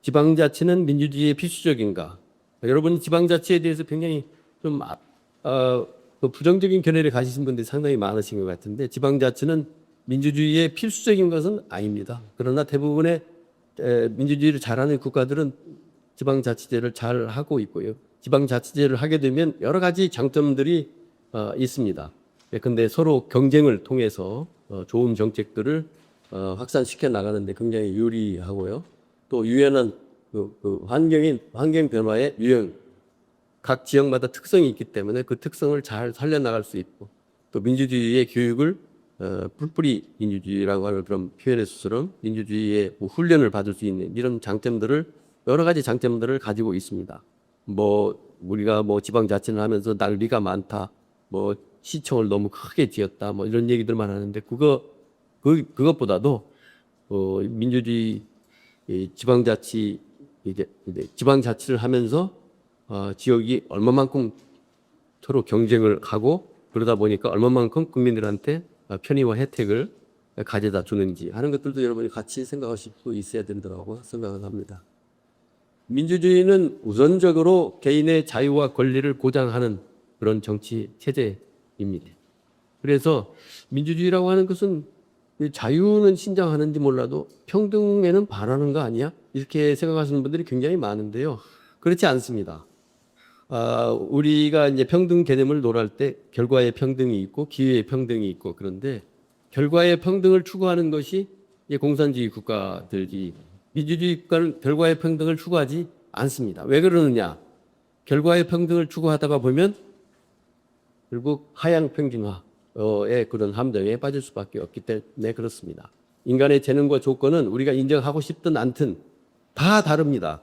지방자치는 민주주의의 필수적인가? 여러분 지방자치에 대해서 굉장히 좀 부정적인 견해를 가지신 분들이 상당히 많으신 것 같은데 지방자치는 민주주의의 필수적인 것은 아닙니다. 그러나 대부분의 민주주의를 잘하는 국가들은 지방자치제를 잘 하고 있고요. 지방자치제를 하게 되면 여러 가지 장점들이 있습니다. 그런데 서로 경쟁을 통해서 좋은 정책들을 확산시켜 나가는데 굉장히 유리하고요. 또 유연한 환경 변화의 유형, 각 지역마다 특성이 있기 때문에 그 특성을 잘 살려나갈 수 있고 또 민주주의의 교육을 뿔뿔이 민주주의라고 하는 그런 표현의 수처럼 민주주의의 훈련을 받을 수 있는 이런 장점들을 여러 가지 장점들을 가지고 있습니다. 뭐 우리가 뭐 지방자치를 하면서 난리가 많다, 뭐 시청을 너무 크게 지었다, 뭐 이런 얘기들만 하는데 그것보다도 민주주의 지방자치 이제 지방자치를 하면서 지역이 얼마만큼 서로 경쟁을 하고 그러다 보니까 얼마만큼 국민들한테 편의와 혜택을 가져다 주는지 하는 것들도 여러분이 같이 생각하실 수 있어야 된다고 생각을 합니다. 민주주의는 우선적으로 개인의 자유와 권리를 보장하는 그런 정치 체제입니다. 그래서 민주주의라고 하는 것은 자유는 신장하는지 몰라도 평등에는 반하는 거 아니야? 이렇게 생각하시는 분들이 굉장히 많은데요. 그렇지 않습니다. 우리가 이제 평등 개념을 논할 때 결과의 평등이 있고 기회의 평등이 있고 그런데 결과의 평등을 추구하는 것이 공산주의 국가들이 민주주의 국가는 결과의 평등을 추구하지 않습니다. 왜 그러느냐? 결과의 평등을 추구하다가 보면 결국 하향 평준화의 그런 함정에 빠질 수밖에 없기 때문에 그렇습니다. 인간의 재능과 조건은 우리가 인정하고 싶든 않든 다 다릅니다.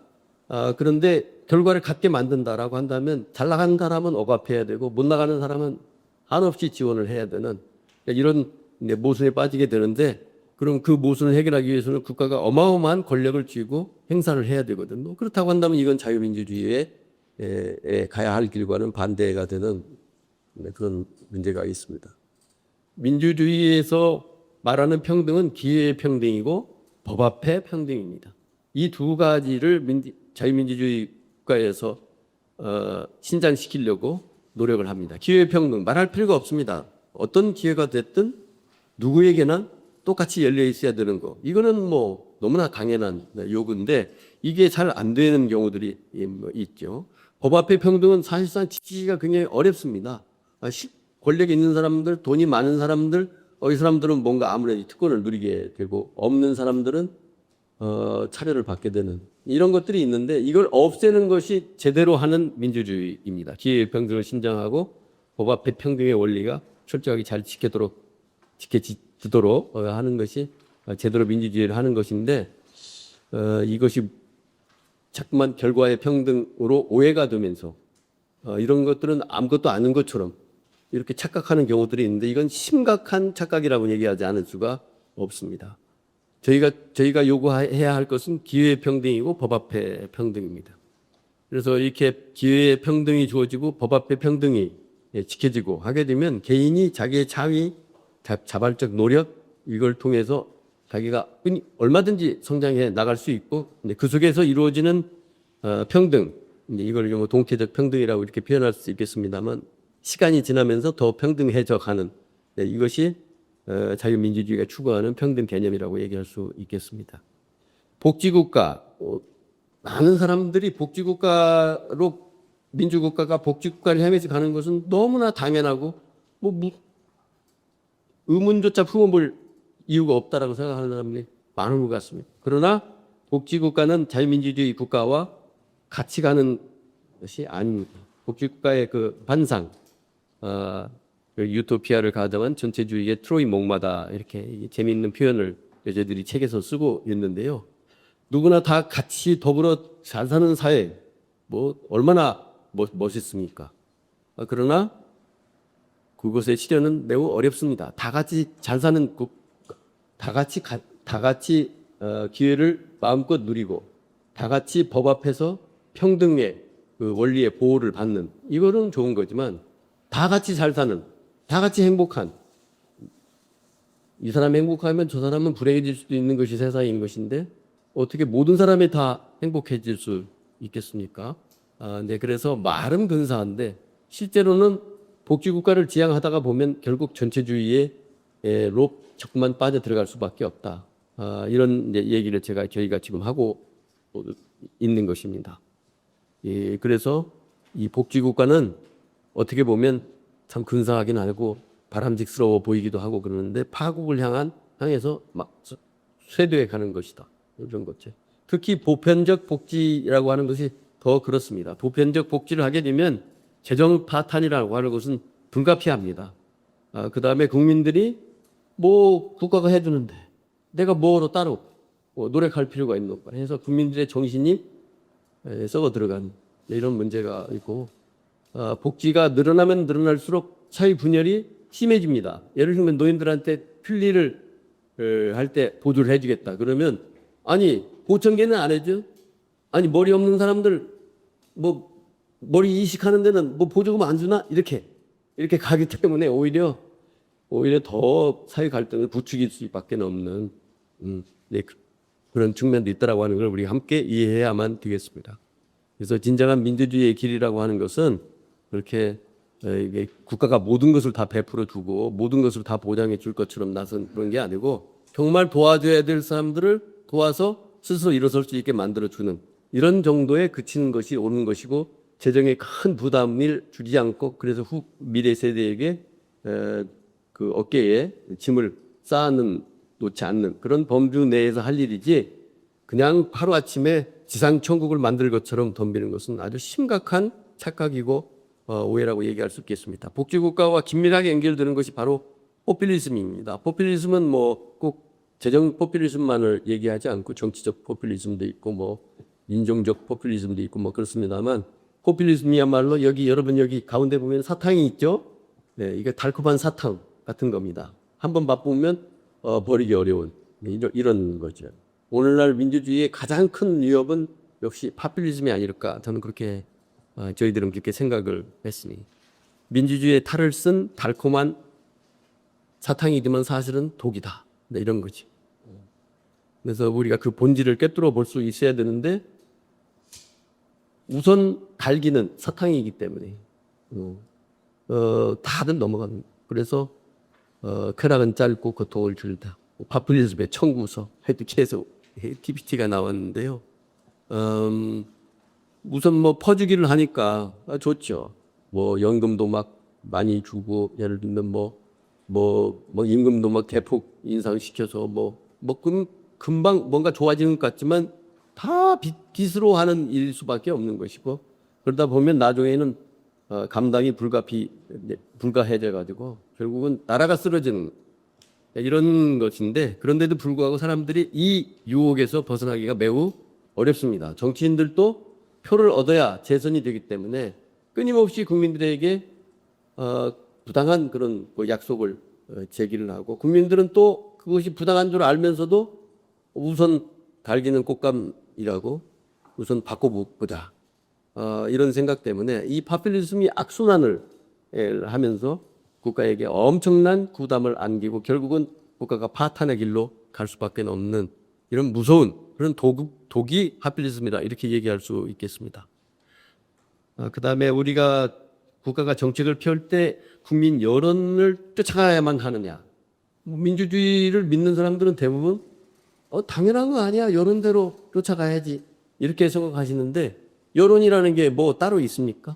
그런데 결과를 같게 만든다라고 한다면 잘 나가는 사람은 억압해야 되고 못 나가는 사람은 한없이 지원을 해야 되는 이런 모순에 빠지게 되는데 그럼 그 모순을 해결하기 위해서는 국가가 어마어마한 권력을 쥐고 행사를 해야 되거든요. 그렇다고 한다면 이건 자유민주주의에 가야 할 길과는 반대가 되는 그런 문제가 있습니다. 민주주의에서 말하는 평등은 기회의 평등이고 법 앞의 평등입니다. 이 두 가지를 자유민주주의 국가에서 신장시키려고 노력을 합니다. 기회의 평등 말할 필요가 없습니다. 어떤 기회가 됐든 누구에게나 똑같이 열려 있어야 되는 거. 이거는 뭐 너무나 당연한 요구인데 이게 잘 안 되는 경우들이 있죠. 법 앞의 평등은 사실상 지키기가 굉장히 어렵습니다. 권력이 있는 사람들, 돈이 많은 사람들, 이 사람들은 뭔가 아무래도 특권을 누리게 되고 없는 사람들은 차별을 받게 되는 이런 것들이 있는데 이걸 없애는 것이 제대로 하는 민주주의입니다. 기회의 평등을 신장하고 법 앞의 평등의 원리가 철저하게 잘 지켜지도록 하는 것이 제대로 민주주의를 하는 것인데 이것이 자꾸만 결과의 평등으로 오해가 되면서 이런 것들은 아무것도 아닌 것처럼 이렇게 착각하는 경우들이 있는데 이건 심각한 착각이라고 얘기하지 않을 수가 없습니다. 저희가 요구해야 할 것은 기회의 평등이고 법 앞의 평등입니다. 그래서 이렇게 기회의 평등이 주어지고 법 앞의 평등이 지켜지고 하게 되면 개인이 자기의 자위, 자발적 노력 이걸 통해서 자기가 얼마든지 성장해 나갈 수 있고 그 속에서 이루어지는 평등 이걸 뭐 동체적 평등이라고 이렇게 표현할 수 있겠습니다만 시간이 지나면서 더 평등해져 가는 이것이 자유민주주의가 추구하는 평등 개념이라고 얘기할 수 있겠습니다. 복지국가 많은 사람들이 복지국가로 민주국가가 복지국가를 향해서 가는 것은 너무나 당연하고 의문조차 품어볼 이유가 없다라고 생각하는 사람들이 많은 것 같습니다. 그러나 복지국가는 자유민주주의 국가와 같이 가는 것이 아닙니다. 복지국가의 그 반상, 유토피아를 가정한 전체주의의 트로이 목마다 이렇게 재미있는 표현을 여자들이 책에서 쓰고 있는데요. 누구나 다 같이 더불어 잘 사는 사회, 얼마나 멋있습니까? 그러나 그것의 실현은 매우 어렵습니다. 다 같이 잘 사는 다 같이 기회를 마음껏 누리고 다 같이 법 앞에서 평등의 그 원리의 보호를 받는 이거는 좋은 거지만 다 같이 잘 사는 다 같이 행복한 이 사람이 행복하면 저 사람은 불행해질 수도 있는 것이 세상인 것인데 어떻게 모든 사람이 다 행복해질 수 있겠습니까? 네, 그래서 말은 근사한데 실제로는 복지국가를 지향하다가 보면 결국 전체주의로 자꾸만 빠져 들어갈 수밖에 없다. 이런 얘기를 저희가 지금 하고 있는 것입니다. 예, 그래서 이 복지국가는 어떻게 보면 참 근사하긴 하고 바람직스러워 보이기도 하고 그러는데 파국을 향해서 막 쇄도해 가는 것이다. 이런 것들. 특히 보편적 복지라고 하는 것이 더 그렇습니다. 보편적 복지를 하게 되면 재정 파탄이라고 하는 것은 불가피합니다. 그 다음에 국민들이 국가가 해주는데 내가 뭐로 따로 노력할 필요가 있는 것 해서 국민들의 정신이 썩어 들어간 이런 문제가 있고 복지가 늘어나면 늘어날수록 사회 분열이 심해집니다. 예를 들면 노인들한테 필리를 할 때 보조를 해주겠다. 그러면 아니 보청기는 안 해줘? 아니 머리 없는 사람들 머리 이식하는 데는 보조금 안 주나? 이렇게 가기 때문에 오히려 더 사회 갈등을 부추길 수밖에 없는 그런 측면도 있다라고 하는 걸 우리가 함께 이해해야만 되겠습니다. 그래서 진정한 민주주의의 길이라고 하는 것은 그렇게 이게 국가가 모든 것을 다 베풀어 주고 모든 것을 다 보장해 줄 것처럼 나선 그런 게 아니고 정말 도와줘야 될 사람들을 도와서 스스로 일어설 수 있게 만들어 주는 이런 정도에 그치는 것이 옳은 것이고 재정에 큰 부담을 주지 않고 그래서 미래 세대에게 그 어깨에 짐을 놓지 않는 그런 범주 내에서 할 일이지 그냥 하루아침에 지상천국을 만들 것처럼 덤비는 것은 아주 심각한 착각이고 오해라고 얘기할 수 있겠습니다. 복지국가와 긴밀하게 연결되는 것이 바로 포퓰리즘입니다. 포퓰리즘은 꼭 재정 포퓰리즘만을 얘기하지 않고 정치적 포퓰리즘도 있고 뭐 인종적 포퓰리즘도 있고 뭐 그렇습니다만 포퓰리즘이야말로 여기 여러분 여기 가운데 보면 사탕이 있죠. 네, 이게 달콤한 사탕 같은 겁니다. 한번 맛보면 버리기 어려운 이런 거죠. 오늘날 민주주의의 가장 큰 위협은 역시 포퓰리즘이 아닐까 저는 그렇게 저희들은 그렇게 생각을 했으니 민주주의의 탈을 쓴 달콤한 사탕이지만 사실은 독이다. 네, 이런 거지. 그래서 우리가 그 본질을 꿰뚫어 볼 수 있어야 되는데 우선 갈기는 사탕이기 때문에 다들 넘어가는. 그래서 쾌락은 짧고 고통을 줄다. 파퓰리즘의 청구서 해도 계속 TPT가 나왔는데요. 우선 뭐 퍼주기를 하니까 좋죠. 뭐 연금도 막 많이 주고 예를 들면 뭐 임금도 막 대폭 인상시켜서 금방 뭔가 좋아지는 것 같지만 다 빚으로 하는 일 수밖에 없는 것이고 그러다 보면 나중에는 감당이 불가해져 가지고 결국은 나라가 쓰러지는 이런 것인데 그런데도 불구하고 사람들이 이 유혹에서 벗어나기가 매우 어렵습니다. 정치인들도 표를 얻어야 재선이 되기 때문에 끊임없이 국민들에게 부당한 그런 약속을 제기를 하고 국민들은 또 그것이 부당한 줄 알면서도 우선 갈기는 꽃감이라고 우선 바꿔보자 이런 생각 때문에 이 파퓰리즘이 악순환을 하면서 국가에게 엄청난 부담을 안기고 결국은 국가가 파탄의 길로 갈 수밖에 없는 이런 무서운 그런 독이 파퓰리즘이다 이렇게 얘기할 수 있겠습니다. 그다음에 우리가 국가가 정책을 펴올 때 국민 여론을 쫓아가야만 하느냐. 민주주의를 믿는 사람들은 대부분 당연한 거 아니야. 여론대로 쫓아가야지. 이렇게 생각하시는데 여론이라는 게 뭐 따로 있습니까?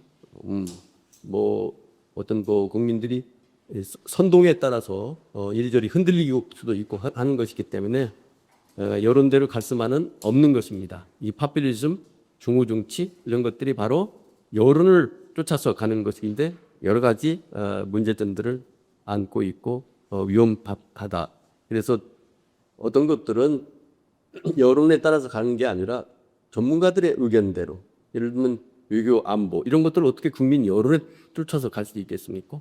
뭐 어떤 국민들이 선동에 따라서 이리저리 흔들릴 수도 있고 하는 것이기 때문에 여론대로 갈 수만은 없는 것입니다. 이 파퓰리즘, 중후정치 이런 것들이 바로 여론을 쫓아서 가는 것인데 여러 가지 문제점들을 안고 있고 위험하다. 그래서 어떤 것들은 여론에 따라서 가는 게 아니라 전문가들의 의견대로 예를 들면 외교 안보 이런 것들을 어떻게 국민 여론에 쫓아서 갈 수 있겠습니까?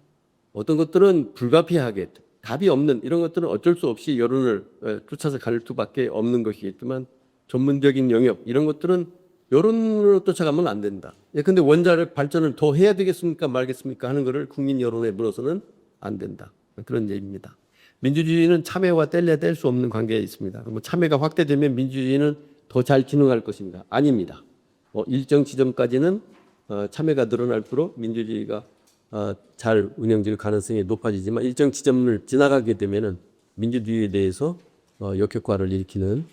어떤 것들은 불가피하게 답이 없는 이런 것들은 어쩔 수 없이 여론을 쫓아서 갈 수밖에 없는 것이겠지만 전문적인 영역 이런 것들은 여론으로 쫓아가면 안 된다. 근데 원자력 발전을 더 해야 되겠습니까 말겠습니까 하는 것을 국민 여론에 물어서는 안 된다. 그런 얘기입니다. 민주주의는 참여와 뗄래야 뗄 수 없는 관계에 있습니다. 참여가 확대되면 민주주의는 더 잘 기능할 것입니다. 아닙니다. 일정 지점까지는 참여가 늘어날수록 민주주의가 잘 운영될 가능성이 높아지지만 일정 지점을 지나가게 되면은 민주주의에 대해서 역효과를 일으키는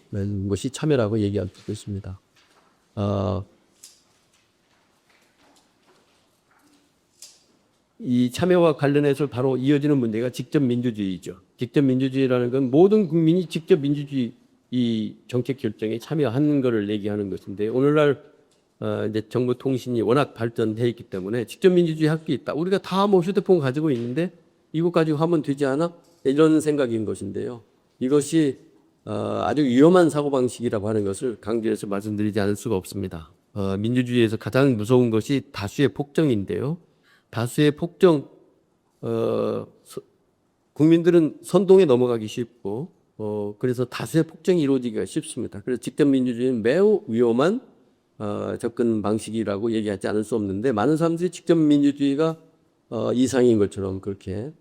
것이 참여라고 얘기할 수 있습니다. 이 참여와 관련해서 바로 이어지는 문제가 직접 민주주의죠. 직접 민주주의라는 건 모든 국민이 직접 민주주의 이 정책 결정에 참여하는 것을 얘기하는 것인데 오늘날 이제 정보 통신이 워낙 발전해 있기 때문에 직접 민주주의 할 게 있다. 우리가 다 뭐 휴대폰 가지고 있는데 이것 가지고 하면 되지 않아? 이런 생각인 것인데요. 이것이 아주 위험한 사고방식이라고 하는 것을 강조해서 말씀드리지 않을 수가 없습니다. 민주주의에서 가장 무서운 것이 다수의 폭정인데요. 다수의 폭정, 국민들은 선동에 넘어가기 쉽고, 그래서 다수의 폭정이 이루어지기가 쉽습니다. 그래서 직접 민주주의는 매우 위험한 접근 방식이라고 얘기하지 않을 수 없는데, 많은 사람들이 직접 민주주의가 이상인 것처럼 그렇게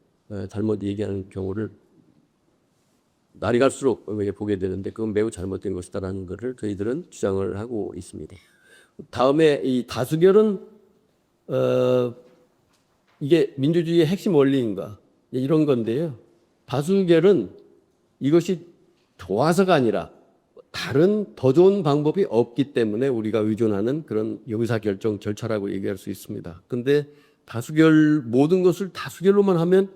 잘못 얘기하는 경우를 날이 갈수록 보게 되는데, 그건 매우 잘못된 것이다라는 것을 저희들은 주장을 하고 있습니다. 다음에 이 다수결은, 이게 민주주의의 핵심 원리인가 이런 건데요. 다수결은 이것이 좋아서가 아니라 다른 더 좋은 방법이 없기 때문에 우리가 의존하는 그런 의사결정 절차라고 얘기할 수 있습니다. 그런데 다수결 모든 것을 다수결로만 하면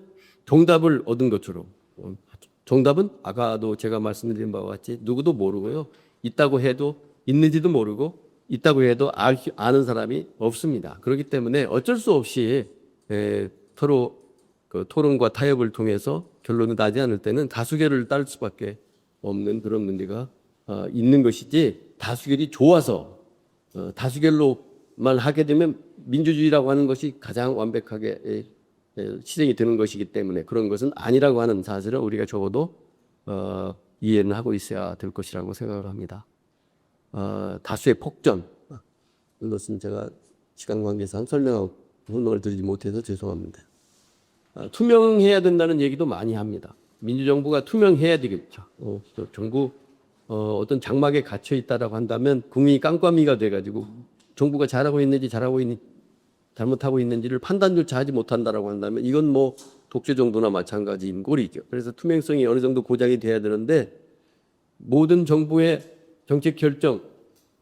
정답을 얻은 것처럼 정답은 아까도 제가 말씀드린 바와 같이 누구도 모르고요. 있다고 해도 있는지도 모르고 있다고 해도 아는 사람이 없습니다. 그렇기 때문에 어쩔 수 없이 서로 그 토론과 타협을 통해서 결론이 나지 않을 때는 다수결을 따를 수밖에 없는 그런 문제가 있는 것이지 다수결이 좋아서 다수결로만 하게 되면 민주주의라고 하는 것이 가장 완벽하게 실행이 되는 것이기 때문에 그런 것은 아니라고 하는 사실을 우리가 적어도 이해는 하고 있어야 될 것이라고 생각을 합니다. 다수의 폭전 이것은 제가 시간 관계상 설명을 드리지 못해서 죄송합니다. 투명해야 된다는 얘기도 많이 합니다. 민주정부가 투명해야 되겠죠. 정부 어떤 장막에 갇혀 있다라고 한다면 국민이 깜깜이가 돼가지고 정부가 잘하고 있는지 잘못하고 있는지를 판단조차 하지 못한다라고 한다면 이건 뭐 독재 정부나 마찬가지인 꼴이죠. 그래서 투명성이 어느 정도 보장이 돼야 되는데 모든 정부의 정책 결정,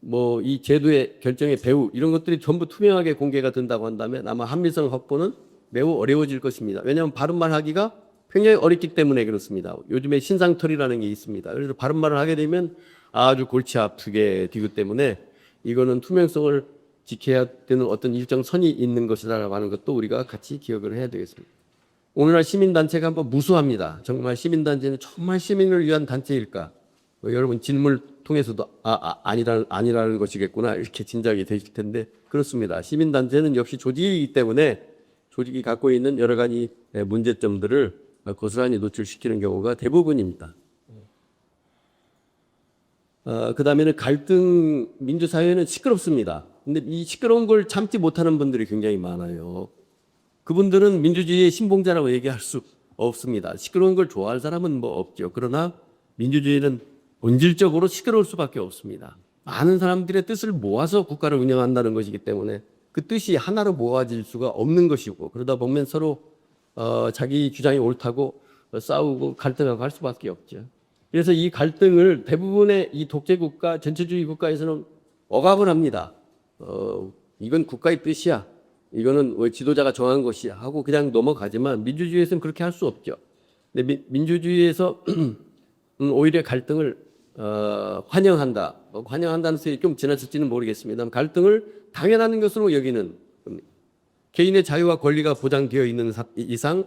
뭐 이 제도의 결정의 배후 이런 것들이 전부 투명하게 공개가 된다고 한다면 아마 합리성 확보는 매우 어려워질 것입니다. 왜냐하면 바른말 하기가 굉장히 어렵기 때문에 그렇습니다. 요즘에 신상털이라는 게 있습니다. 그래서 바른말을 하게 되면 아주 골치 아프게 되기 때문에 이거는 투명성을 지켜야 되는 어떤 일정 선이 있는 것이라고 하는 것도 우리가 같이 기억을 해야 되겠습니다. 오늘날 시민단체가 한번 무수합니다. 정말 시민단체는 정말 시민을 위한 단체일까? 여러분 질문을 통해서도 아니라는 것이겠구나 이렇게 짐작이 되실 텐데 그렇습니다. 시민단체는 역시 조직이기 때문에 조직이 갖고 있는 여러 가지 문제점들을 고스란히 노출시키는 경우가 대부분입니다. 그 다음에는 민주사회는 시끄럽습니다. 근데 이 시끄러운 걸 참지 못하는 분들이 굉장히 많아요. 그분들은 민주주의의 신봉자라고 얘기할 수 없습니다. 시끄러운 걸 좋아할 사람은 뭐 없죠. 그러나 민주주의는 본질적으로 시끄러울 수밖에 없습니다. 많은 사람들의 뜻을 모아서 국가를 운영한다는 것이기 때문에 그 뜻이 하나로 모아질 수가 없는 것이고 그러다 보면 서로 자기 주장이 옳다고 싸우고 갈등하고 할 수밖에 없죠. 그래서 이 갈등을 대부분의 이 독재국가, 전체주의 국가에서는 억압을 합니다. 이건 국가의 뜻이야. 이거는 지도자가 정한 것이야 하고 그냥 넘어가지만 민주주의에서는 그렇게 할 수 없죠. 근데 민주주의에서 오히려 갈등을 환영한다. 환영한다는 소리 좀 지나칠지는 모르겠습니다. 갈등을 당연한 것으로 여기는 겁니다. 개인의 자유와 권리가 보장되어 있는 이상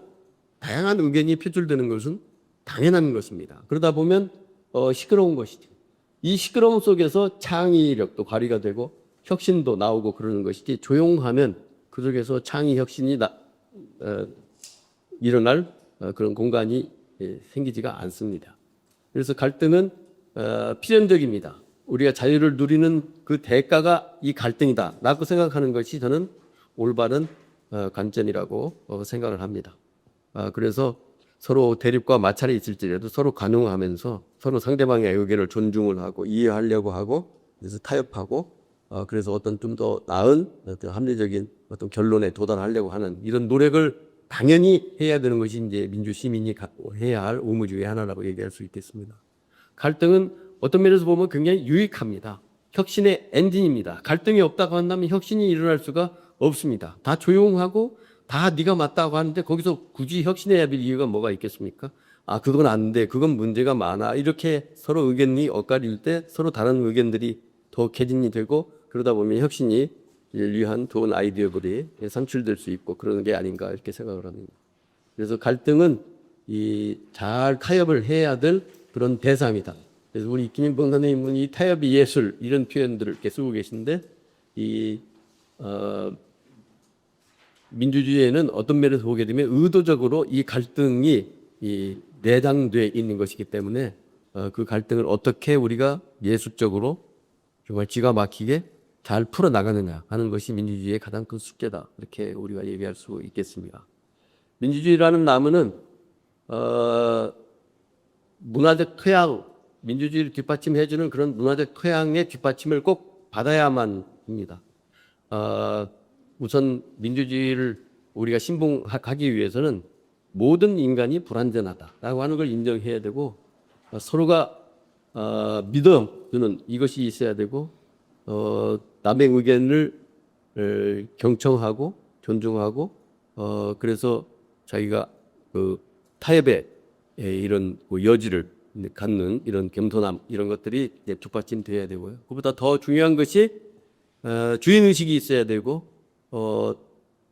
다양한 의견이 표출되는 것은 당연한 것입니다. 그러다 보면 시끄러운 것이죠. 이 시끄러움 속에서 창의력도 발휘가 되고 혁신도 나오고 그러는 것이지 조용하면 그 속에서 창의 혁신이 일어날 그런 공간이 생기지가 않습니다. 그래서 갈등은 필연적입니다. 우리가 자유를 누리는 그 대가가 이 갈등이다 라고 생각하는 것이 저는 올바른 관점이라고 생각을 합니다. 그래서 서로 대립과 마찰이 있을지라도 서로 간용하면서 서로 상대방의 의견을 존중을 하고 이해하려고 하고 그래서 타협하고 그래서 어떤 좀 더 나은 어떤 합리적인 어떤 결론에 도달하려고 하는 이런 노력을 당연히 해야 되는 것이 이제 민주 시민이 해야 할 의무 중에 하나라고 얘기할 수 있겠습니다. 갈등은 어떤 면에서 보면 굉장히 유익합니다. 혁신의 엔진입니다. 갈등이 없다고 한다면 혁신이 일어날 수가 없습니다. 다 조용하고 다 네가 맞다고 하는데 거기서 굳이 혁신해야 될 이유가 뭐가 있겠습니까? 그건 안 돼. 그건 문제가 많아. 이렇게 서로 의견이 엇갈릴 때 서로 다른 의견들이 더 개진이 되고 그러다 보면 혁신이 위한 좋은 아이디어들이 산출될 수 있고 그러는 게 아닌가 이렇게 생각을 합니다. 그래서 갈등은 잘 타협을 해야 될 그런 대상이다. 그래서 우리 김인봉 선생님은 이 타협의 예술 이런 표현들을 이렇게 쓰고 계신데 민주주의에는 어떤 면에서 보게 되면 의도적으로 이 갈등이 내장돼 있는 것이기 때문에 그 갈등을 어떻게 우리가 예술적으로 정말 기가 막히게 잘 풀어나가느냐 하는 것이 민주주의의 가장 큰 숙제다. 이렇게 우리가 얘기할 수 있겠습니다. 민주주의라는 나무는 문화적 토양, 민주주의를 뒷받침해주는 그런 문화적 토양의 뒷받침을 꼭 받아야만 합니다. 우선 민주주의를 우리가 신봉하기 위해서는 모든 인간이 불완전하다라고 하는 걸 인정해야 되고 서로가 믿어주는 이것이 있어야 되고 남의 의견을 경청하고 존중하고 그래서 자기가 그 타협의 이런 여지를 갖는 이런 겸손함 이런 것들이 뒷받침돼야 되고요. 그보다 더 중요한 것이 주인의식이 있어야 되고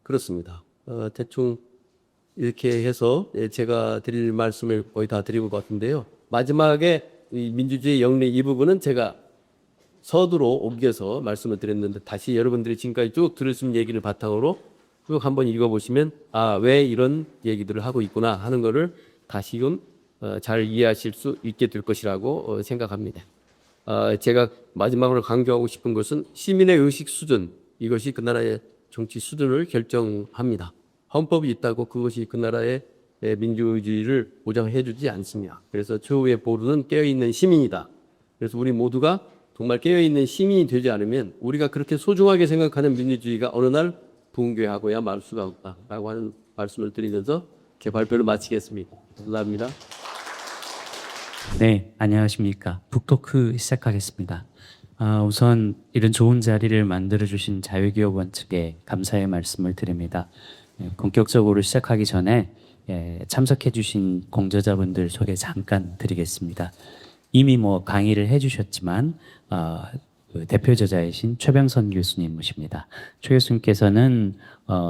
그렇습니다. 대충 이렇게 해서 제가 드릴 말씀을 거의 다 드린 것 같은데요. 마지막에 이 민주주의 영리 이 부분은 제가 서두로 옮겨서 말씀을 드렸는데 다시 여러분들이 지금까지 쭉 들으신 얘기를 바탕으로 쭉 한번 읽어보시면 왜 이런 얘기들을 하고 있구나 하는 거를 다시금 잘 이해하실 수 있게 될 것이라고 생각합니다. 제가 마지막으로 강조하고 싶은 것은 시민의 의식 수준, 이것이 그 나라의 정치 수준을 결정합니다. 헌법이 있다고 그것이 그 나라의 민주주의를 보장해 주지 않습니다. 그래서 최후의 보루는 깨어있는 시민이다. 그래서 우리 모두가 정말 깨어있는 시민이 되지 않으면 우리가 그렇게 소중하게 생각하는 민주주의가 어느 날 붕괴하고야 말 수가 없다라고 하는 말씀을 드리면서 제 발표를 마치겠습니다. 감사합니다. 네, 안녕하십니까. 북토크 시작하겠습니다. 우선 이런 좋은 자리를 만들어주신 자유기업원 측에 감사의 말씀을 드립니다. 본격적으로 시작하기 전에 참석해주신 공저자분들 소개 잠깐 드리겠습니다. 이미 강의를 해주셨지만 그 대표 저자이신 최병선 교수님 모십니다. 최 교수님께서는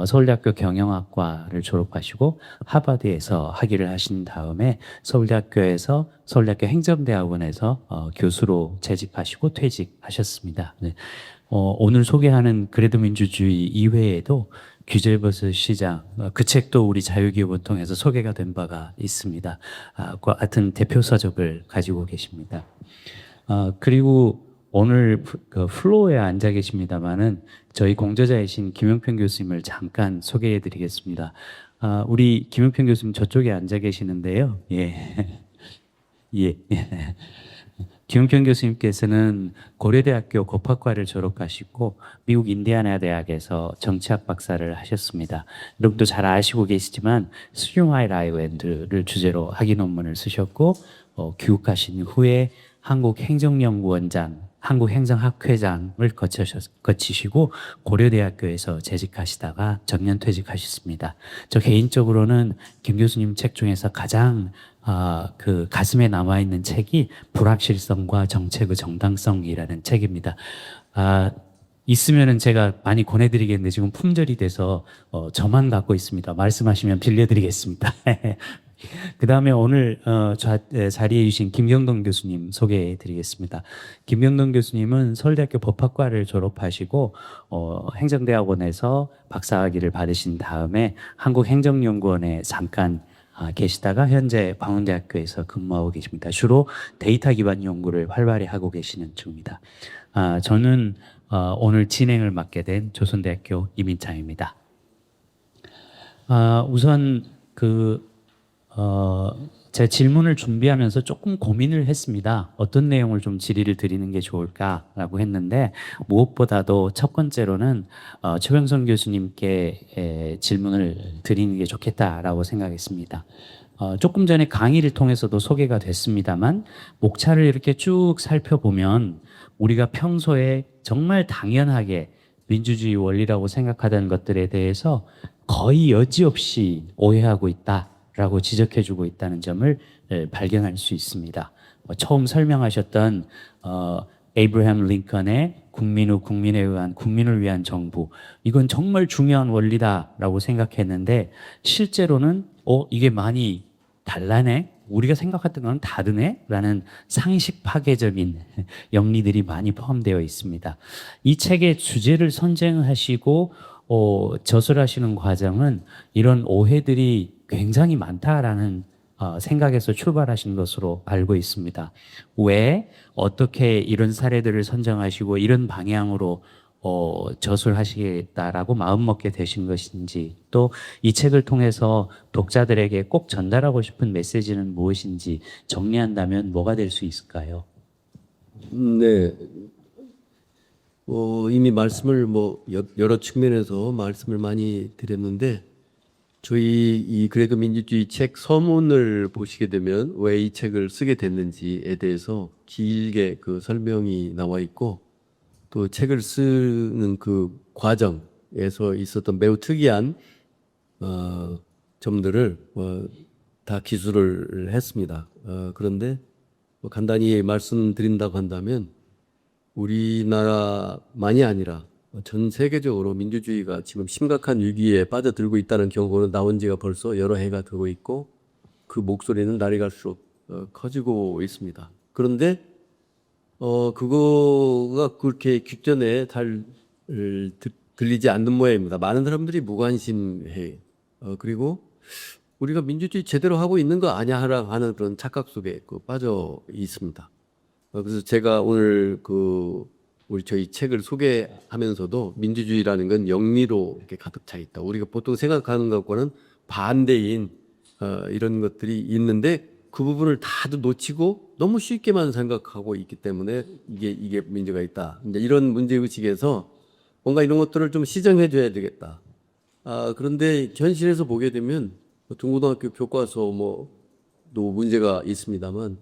서울대학교 경영학과를 졸업하시고 하버드에서 학위를 하신 다음에 서울대학교 행정대학원에서 교수로 재직하시고 퇴직하셨습니다. 네. 오늘 소개하는 그래도 민주주의 이외에도 규제버스 시장, 그 책도 우리 자유기업을 통해서 소개가 된 바가 있습니다. 같은 대표 서적을 가지고 계십니다. 그리고 오늘 그 플로어에 앉아 계십니다만은 저희 공저자이신 김용평 교수님을 잠깐 소개해 드리겠습니다. 우리 김용평 교수님 저쪽에 앉아 계시는데요. 예. 예. 김용평 교수님께서는 고려대학교 법학과를 졸업하시고 미국 인디애나 대학에서 정치학 박사를 하셨습니다. 여러분도 잘 아시고 계시지만 스튜마이트 아일랜드를 주제로 학위 논문을 쓰셨고 귀국하신 후에 한국행정연구원장, 한국행정학회장을 거치시고 고려대학교에서 재직하시다가 정년 퇴직하셨습니다. 저 개인적으로는 김 교수님 책 중에서 가장 그 가슴에 남아있는 책이 불확실성과 정책의 정당성이라는 책입니다. 있으면은 제가 많이 권해드리겠는데 지금 품절이 돼서 저만 갖고 있습니다. 말씀하시면 빌려드리겠습니다. 그 다음에 오늘 자리에 주신 김경동 교수님 소개해 드리겠습니다. 김경동 교수님은 서울대학교 법학과를 졸업하시고 행정대학원에서 박사학위를 받으신 다음에 한국행정연구원에 잠깐 계시다가 현재 광운대학교에서 근무하고 계십니다. 주로 데이터 기반 연구를 활발히 하고 계시는 중입니다. 저는 오늘 진행을 맡게 된 조선대학교 이민창입니다. 우선 제 질문을 준비하면서 조금 고민을 했습니다. 어떤 내용을 좀 질의를 드리는 게 좋을까라고 했는데 무엇보다도 첫 번째로는 최병선 교수님께 질문을 드리는 게 좋겠다라고 생각했습니다. 조금 전에 강의를 통해서도 소개가 됐습니다만 목차를 이렇게 쭉 살펴보면 우리가 평소에 정말 당연하게 민주주의 원리라고 생각하던 것들에 대해서 거의 여지없이 오해하고 있다라고 지적해주고 있다는 점을 발견할 수 있습니다. 처음 설명하셨던 에이브러햄 링컨의 국민 후 국민에 의한 국민을 위한 정부, 이건 정말 중요한 원리다라고 생각했는데 실제로는 이게 많이 달라네? 우리가 생각했던 건 다르네? 라는 상식 파괴적인 영리들이 많이 포함되어 있습니다. 이 책의 주제를 선정하시고 저술하시는 과정은 이런 오해들이 굉장히 많다라는 생각에서 출발하신 것으로 알고 있습니다. 왜 어떻게 이런 사례들을 선정하시고 이런 방향으로 저술하시겠다라고 마음먹게 되신 것인지, 또 이 책을 통해서 독자들에게 꼭 전달하고 싶은 메시지는 무엇인지 정리한다면 뭐가 될 수 있을까요? 네. 이미 말씀을 여러 측면에서 말씀을 많이 드렸는데, 저희 이 그래도 민주주의 책 서문을 보시게 되면 왜 이 책을 쓰게 됐는지에 대해서 길게 그 설명이 나와 있고, 또 책을 쓰는 그 과정에서 있었던 매우 특이한 점들을 다 기술을 했습니다. 그런데 간단히 말씀드린다고 한다면 우리나라만이 아니라 전 세계적으로 민주주의가 지금 심각한 위기에 빠져들고 있다는 경고는 나온 지가 벌써 여러 해가 되고 있고, 그 목소리는 날이 갈수록 커지고 있습니다. 그런데 그거가 그렇게 귓전에 잘 들리지 않는 모양입니다. 많은 사람들이 무관심해. 그리고 우리가 민주주의 제대로 하고 있는 거 아니야 하는 그런 착각 속에 빠져 있습니다. 그래서 제가 오늘 우리 저희 책을 소개하면서도 민주주의라는 건 영리로 이렇게 가득 차 있다. 우리가 보통 생각하는 것과는 반대인 이런 것들이 있는데 그 부분을 다들 놓치고 너무 쉽게만 생각하고 있기 때문에 이게 문제가 있다. 이제 이런 문제 의식에서 뭔가 이런 것들을 좀 시정해 줘야 되겠다. 그런데 현실에서 보게 되면 중고등학교 교과서 또 문제가 있습니다만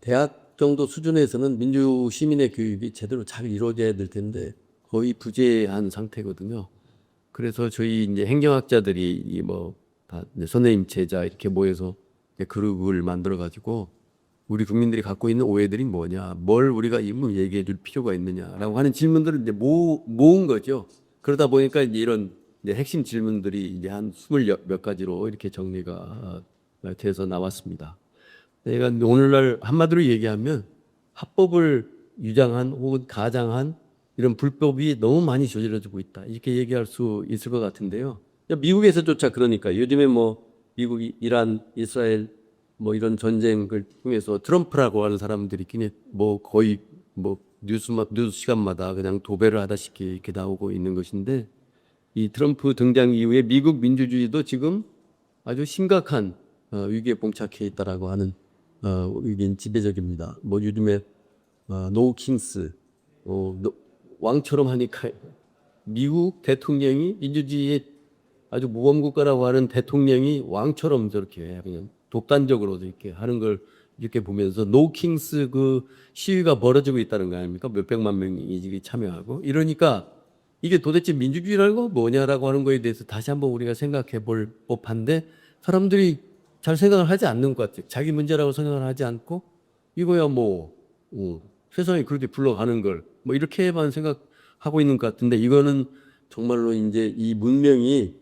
대학 정도 수준에서는 민주 시민의 교육이 제대로 잘 이루어져야 될 텐데 거의 부재한 상태거든요. 그래서 저희 이제 행정학자들이 다 선생님 제자 이렇게 모여서 그룹을 만들어 가지고 우리 국민들이 갖고 있는 오해들이 뭐냐, 뭘 우리가 얘기해 줄 필요가 있느냐라고 하는 질문들을 이제 모은 거죠. 그러다 보니까 이제 이런 이제 핵심 질문들이 이제 한 20몇 가지로 이렇게 정리가 돼서 나왔습니다. 내가 오늘날 한마디로 얘기하면 합법을 유장한 혹은 가장한 이런 불법이 너무 많이 저질러지고 있다. 이렇게 얘기할 수 있을 것 같은데요. 미국에서조차 그러니까 요즘에 미국이 이란, 이스라엘 이런 전쟁을 통해서 트럼프라고 하는 사람들이 거의 뉴스 시간마다 그냥 도배를 하다시피 이렇게 나오고 있는 것인데 이 트럼프 등장 이후에 미국 민주주의도 지금 아주 심각한 위기에 봉착해 있다라고 하는 의견이 지배적입니다. 요즘에 노 킹스 왕처럼 하니까 미국 대통령이 민주주의의 아주 모범국가라고 하는 대통령이 왕처럼 저렇게 그냥 독단적으로 이렇게 하는 걸 이렇게 보면서 노 킹스 그 시위가 벌어지고 있다는 거 아닙니까? 몇백만 명이 참여하고 이러니까 이게 도대체 민주주의라고 뭐냐라고 하는 거에 대해서 다시 한번 우리가 생각해 볼 법한데 사람들이 잘 생각을 하지 않는 것 같아요. 자기 문제라고 생각을 하지 않고 이거야 세상이 그렇게 불러가는 걸 이렇게만 생각하고 있는 것 같은데 이거는 정말로 이제 이 문명이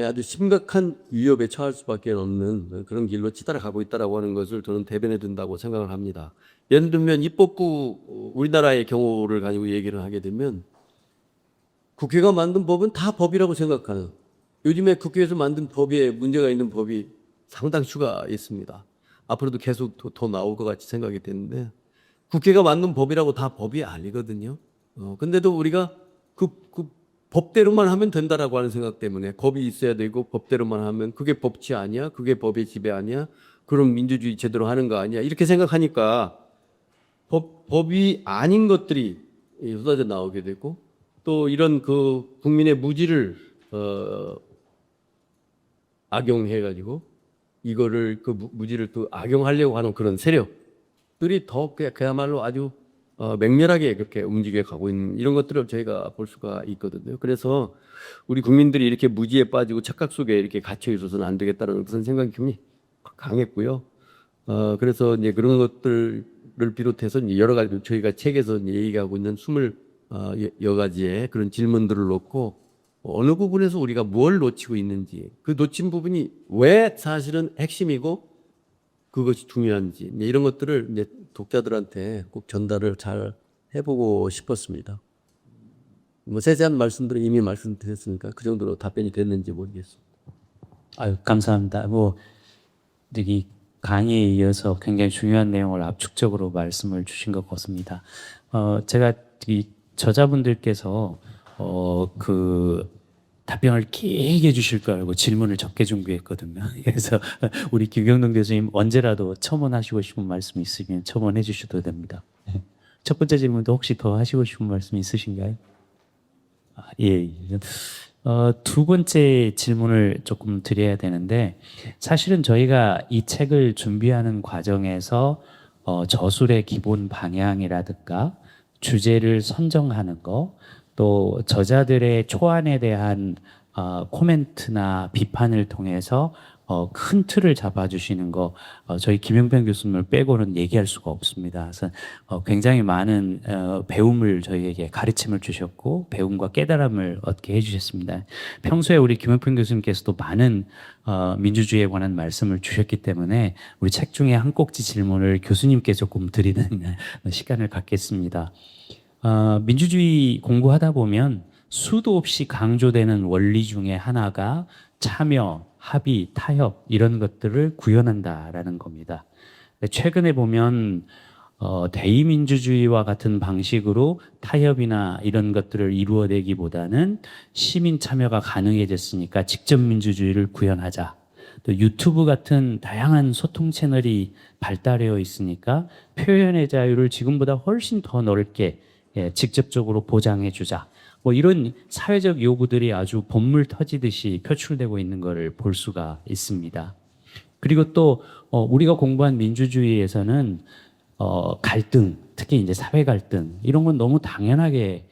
아주 심각한 위협에 처할 수밖에 없는 그런 길로 치달아가고 있다라고 하는 것을 저는 대변해 둔다고 생각을 합니다. 예를 들면 입법부 우리나라의 경우를 가지고 얘기를 하게 되면 국회가 만든 법은 다 법이라고 생각하는 요즘에 국회에서 만든 법에 문제가 있는 법이 상당수가 있습니다. 앞으로도 계속 더 나올 것 같이 생각이 되는데 국회가 만든 법이라고 다 법이 아니거든요. 근데도 우리가 그 법대로만 하면 된다라고 하는 생각 때문에 법이 있어야 되고 법대로만 하면 그게 법치 아니야? 그게 법의 지배 아니야? 그럼 민주주의 제대로 하는 거 아니야? 이렇게 생각하니까 법이 아닌 것들이 쏟아져 나오게 되고 또 이런 국민의 무지를 악용해가지고 이거를 무지를 또 악용하려고 하는 그런 세력들이 더 그야말로 아주 맹렬하게 그렇게 움직여 가고 있는 이런 것들을 저희가 볼 수가 있거든요. 그래서 우리 국민들이 이렇게 무지에 빠지고 착각 속에 이렇게 갇혀 있어서는 안 되겠다는 그런 생각이 굉장히 강했고요. 그래서 이제 그런 것들을 비롯해서 이제 여러 가지 저희가 책에서 이제 얘기하고 있는 20여 가지의 그런 질문들을 놓고 어느 부분에서 우리가 뭘 놓치고 있는지 그 놓친 부분이 왜 사실은 핵심이고 그것이 중요한지 이런 것들을 이제 독자들한테 꼭 전달을 잘 해보고 싶었습니다. 세세한 말씀들은 이미 말씀드렸으니까 그 정도로 답변이 됐는지 모르겠습니다. 감사합니다. 여기 강의에 이어서 굉장히 중요한 내용을 압축적으로 말씀을 주신 것 같습니다. 제가 이 저자분들께서 답변을 길게 주실 줄 알고 질문을 적게 준비했거든요. 그래서 우리 김경동 교수님 언제라도 첨언하시고 싶은 말씀 있으면 첨언해 주셔도 됩니다. 첫 번째 질문도 혹시 더 하시고 싶은 말씀 있으신가요? 예. 두 번째 질문을 조금 드려야 되는데 사실은 저희가 이 책을 준비하는 과정에서 저술의 기본 방향이라든가 주제를 선정하는 거 또 저자들의 초안에 대한 코멘트나 비판을 통해서 큰 틀을 잡아주시는 거 저희 김영평 교수님을 빼고는 얘기할 수가 없습니다. 그래서 굉장히 많은 배움을 저희에게 가르침을 주셨고 배움과 깨달음을 얻게 해주셨습니다. 평소에 우리 김영평 교수님께서도 많은 민주주의에 관한 말씀을 주셨기 때문에 우리 책 중에 한 꼭지 질문을 교수님께 조금 드리는 시간을 갖겠습니다. 민주주의 공부하다 보면 수도 없이 강조되는 원리 중에 하나가 참여, 합의, 타협 이런 것들을 구현한다라는 겁니다. 최근에 보면 대의민주주의와 같은 방식으로 타협이나 이런 것들을 이루어내기보다는 시민 참여가 가능해졌으니까 직접 민주주의를 구현하자. 또 유튜브 같은 다양한 소통 채널이 발달되어 있으니까 표현의 자유를 지금보다 훨씬 더 넓게 직접적으로 보장해 주자. 뭐 이런 사회적 요구들이 아주 본물 터지듯이 표출되고 있는 것을 볼 수가 있습니다. 그리고 또 우리가 공부한 민주주의에서는 갈등, 특히 이제 사회 갈등 이런 건 너무 당연하게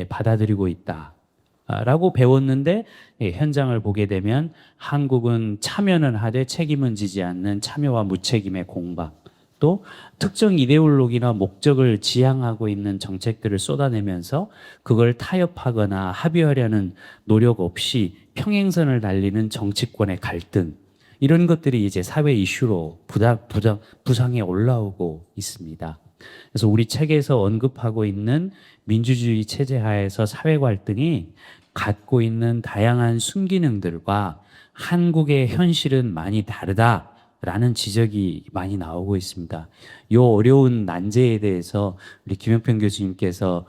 받아들이고 있다라고 배웠는데 현장을 보게 되면 한국은 참여는 하되 책임은 지지 않는 참여와 무책임의 공방, 또 특정 이데올로기나 목적을 지향하고 있는 정책들을 쏟아내면서 그걸 타협하거나 합의하려는 노력 없이 평행선을 달리는 정치권의 갈등, 이런 것들이 이제 사회 이슈로 부상에 올라오고 있습니다. 그래서 우리 책에서 언급하고 있는 민주주의 체제 하에서 사회 갈등이 갖고 있는 다양한 순기능들과 한국의 현실은 많이 다르다라는 지적이 많이 나오고 있습니다. 이 어려운 난제에 대해서 우리 김영평 교수님께서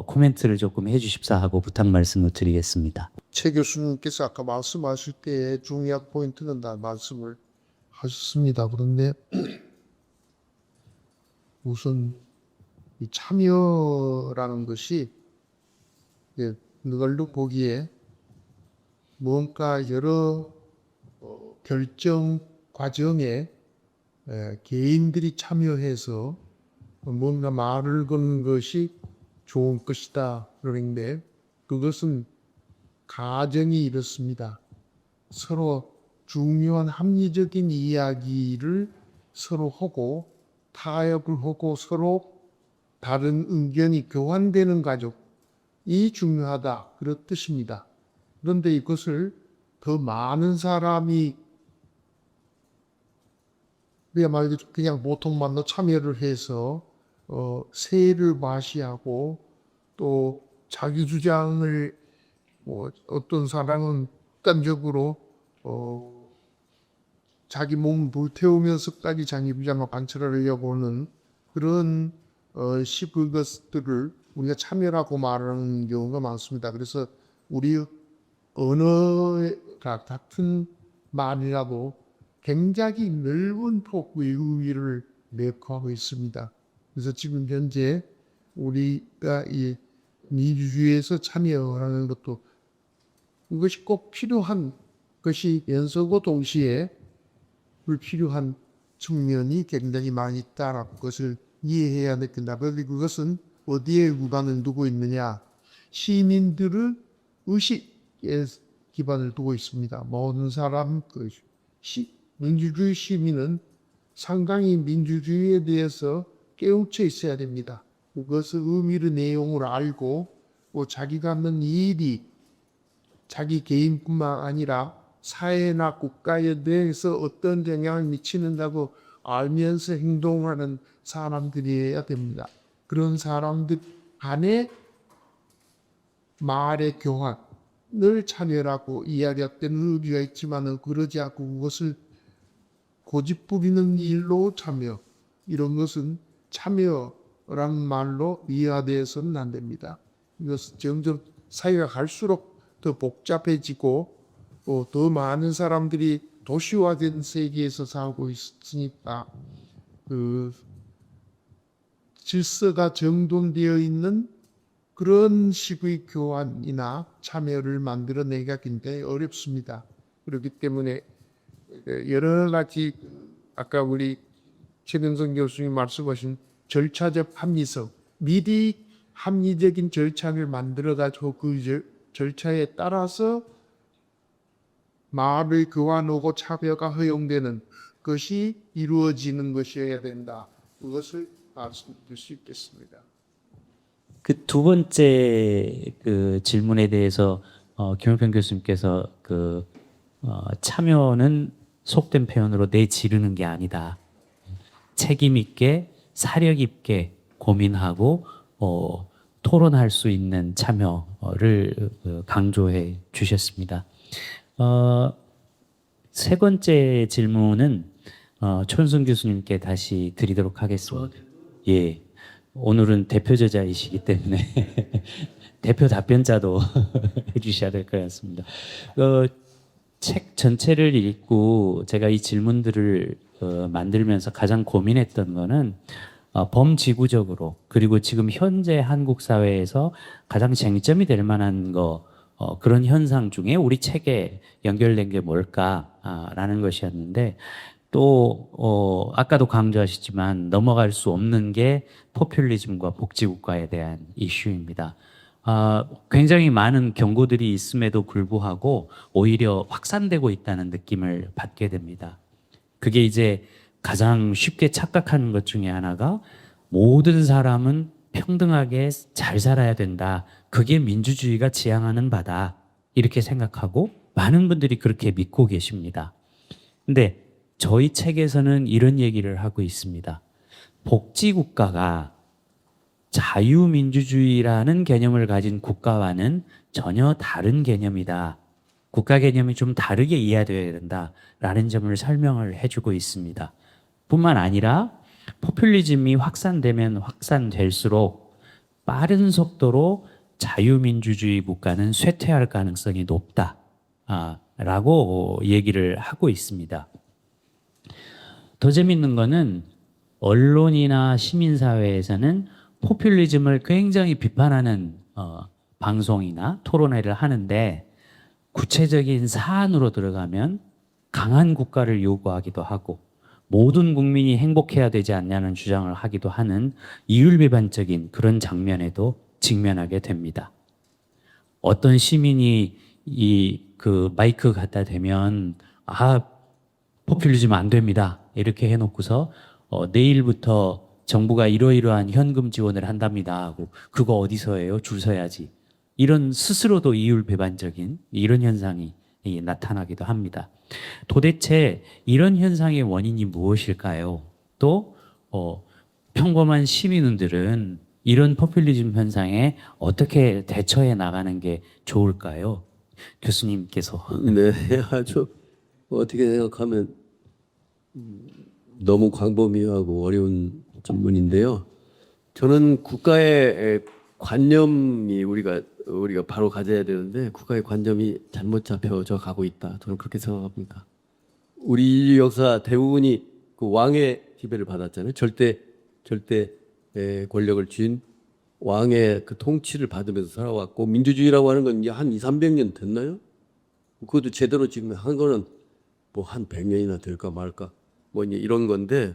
코멘트를 조금 해주십사 하고 부탁 말씀을 드리겠습니다. 최 교수님께서 아까 말씀하실 때 중요한 포인트는 다 말씀을 하셨습니다. 그런데 우선 이 참여라는 것이 누굴도 보기에 뭔가 여러 결정 과정에 개인들이 참여해서 뭔가 말을 거는 것이 좋은 것이다. 그런데 그것은 가정이 이렇습니다. 서로 중요한 합리적인 이야기를 서로 하고 타협을 하고 서로 다른 의견이 교환되는 가족이 중요하다. 그런 뜻입니다. 그런데 이것을 더 많은 사람이 그야말로 그냥 보통만로 참여를 해서 세를 과시하고 또 자기 주장을 어떤 사람은 극단적으로 자기 몸 불태우면서까지 자기 주장을 관철하려고 하는 그런 식의 것들을 우리가 참여라고 말하는 경우가 많습니다. 그래서 우리 언어가 같은 말이라도 굉장히 넓은 폭의 의미를 내포하고 있습니다. 그래서 지금 현재 우리가 이 민주주의에서 참여하는 것도 이것이 꼭 필요한 것이 연서고 동시에 불필요한 측면이 굉장히 많이 있다는 것을 이해해야 된다. 그런데 그것은 어디에 기반을 두고 있느냐? 시민들의 의식에 기반을 두고 있습니다. 모든 사람 민주주의 시민은 상당히 민주주의에 대해서 깨우쳐 있어야 됩니다. 그것의 의미를 내용을 알고 자기가 하는 일이 자기 개인뿐만 아니라 사회나 국가에 대해서 어떤 영향을 미치는다고 알면서 행동하는 사람들이어야 됩니다. 그런 사람들 간의 말의 교환을 참여라고 이야기할 때는 의미가 있지만 그러지 않고 그것을 고집부리는 일로 참여, 이런 것은 참여라는 말로 이해돼서는 안 됩니다. 이것은 점점 사회가 갈수록 더 복잡해지고 더 많은 사람들이 도시화된 세계에서 살고 있으니까 그 질서가 정돈되어 있는 그런 식의 교환이나 참여를 만들어내기가 굉장히 어렵습니다. 그렇기 때문에 여러 가지 아까 우리 최병선 교수님 말씀하신 절차적 합리성, 미리 합리적인 절차를 만들어가지고 그 절차에 따라서 말을 교환하고 차별가 허용되는 것이 이루어지는 것이어야 된다. 그것을 말씀드릴 수 있겠습니다. 그 두 번째 그 질문에 대해서 김용평 교수님께서 참여는 속된 표현으로 내지르는 게 아니다. 책임 있게 사력 있게 고민하고 토론할 수 있는 참여를 강조해 주셨습니다. 세 번째 질문은 최은순 교수님께 다시 드리도록 하겠습니다. 예, 오늘은 대표 저자이시기 때문에 대표 답변자도 해주셔야 될 것 같습니다. 책 전체를 읽고 제가 이 질문들을 만들면서 가장 고민했던 거는 범지구적으로 그리고 지금 현재 한국 사회에서 가장 쟁점이 될 만한 그런 현상 중에 우리 책에 연결된 게 뭘까라는 것이었는데 또 아까도 강조하셨지만 넘어갈 수 없는 게 포퓰리즘과 복지국가에 대한 이슈입니다. 굉장히 많은 경고들이 있음에도 불구하고 오히려 확산되고 있다는 느낌을 받게 됩니다. 그게 이제 가장 쉽게 착각하는 것 중에 하나가 모든 사람은 평등하게 잘 살아야 된다. 그게 민주주의가 지향하는 바다. 이렇게 생각하고 많은 분들이 그렇게 믿고 계십니다. 근데 저희 책에서는 이런 얘기를 하고 있습니다. 복지국가가 자유민주주의라는 개념을 가진 국가와는 전혀 다른 개념이다. 국가 개념이 좀 다르게 이해되어야 된다라는 점을 설명을 해주고 있습니다. 뿐만 아니라 포퓰리즘이 확산되면 확산될수록 빠른 속도로 자유민주주의 국가는 쇠퇴할 가능성이 높다라고 얘기를 하고 있습니다. 더 재밌는 거는 언론이나 시민사회에서는 포퓰리즘을 굉장히 비판하는 방송이나 토론회를 하는데 구체적인 사안으로 들어가면 강한 국가를 요구하기도 하고 모든 국민이 행복해야 되지 않냐는 주장을 하기도 하는 이율배반적인 그런 장면에도 직면하게 됩니다. 어떤 시민이 그 마이크 갖다 대면 포퓰리즘 안 됩니다. 이렇게 해놓고서 내일부터 정부가 이러이러한 현금 지원을 한답니다 하고 그거 어디서 해요? 줄 서야지. 이런 스스로도 이율배반적인 이런 현상이 나타나기도 합니다. 도대체 이런 현상의 원인이 무엇일까요? 또 평범한 시민들은 이런 포퓰리즘 현상에 어떻게 대처해 나가는 게 좋을까요? 교수님께서. 네, 아주 어떻게 생각하면 너무 광범위하고 어려운 질문인데요. 저는 국가의 관념이 우리가 바로 가져야 되는데 국가의 관념이 잘못 잡혀져 가고 있다. 저는 그렇게 생각합니다. 우리 인류 역사 대부분이 그 왕의 지배를 받았잖아요. 절대 권력을 쥔 왕의 그 통치를 받으면서 살아왔고 민주주의라고 하는 건 이제 한 200~300년 됐나요? 그것도 제대로 지금 한 거는 뭐 한 100년이나 될까 말까 뭐 이제 이런 건데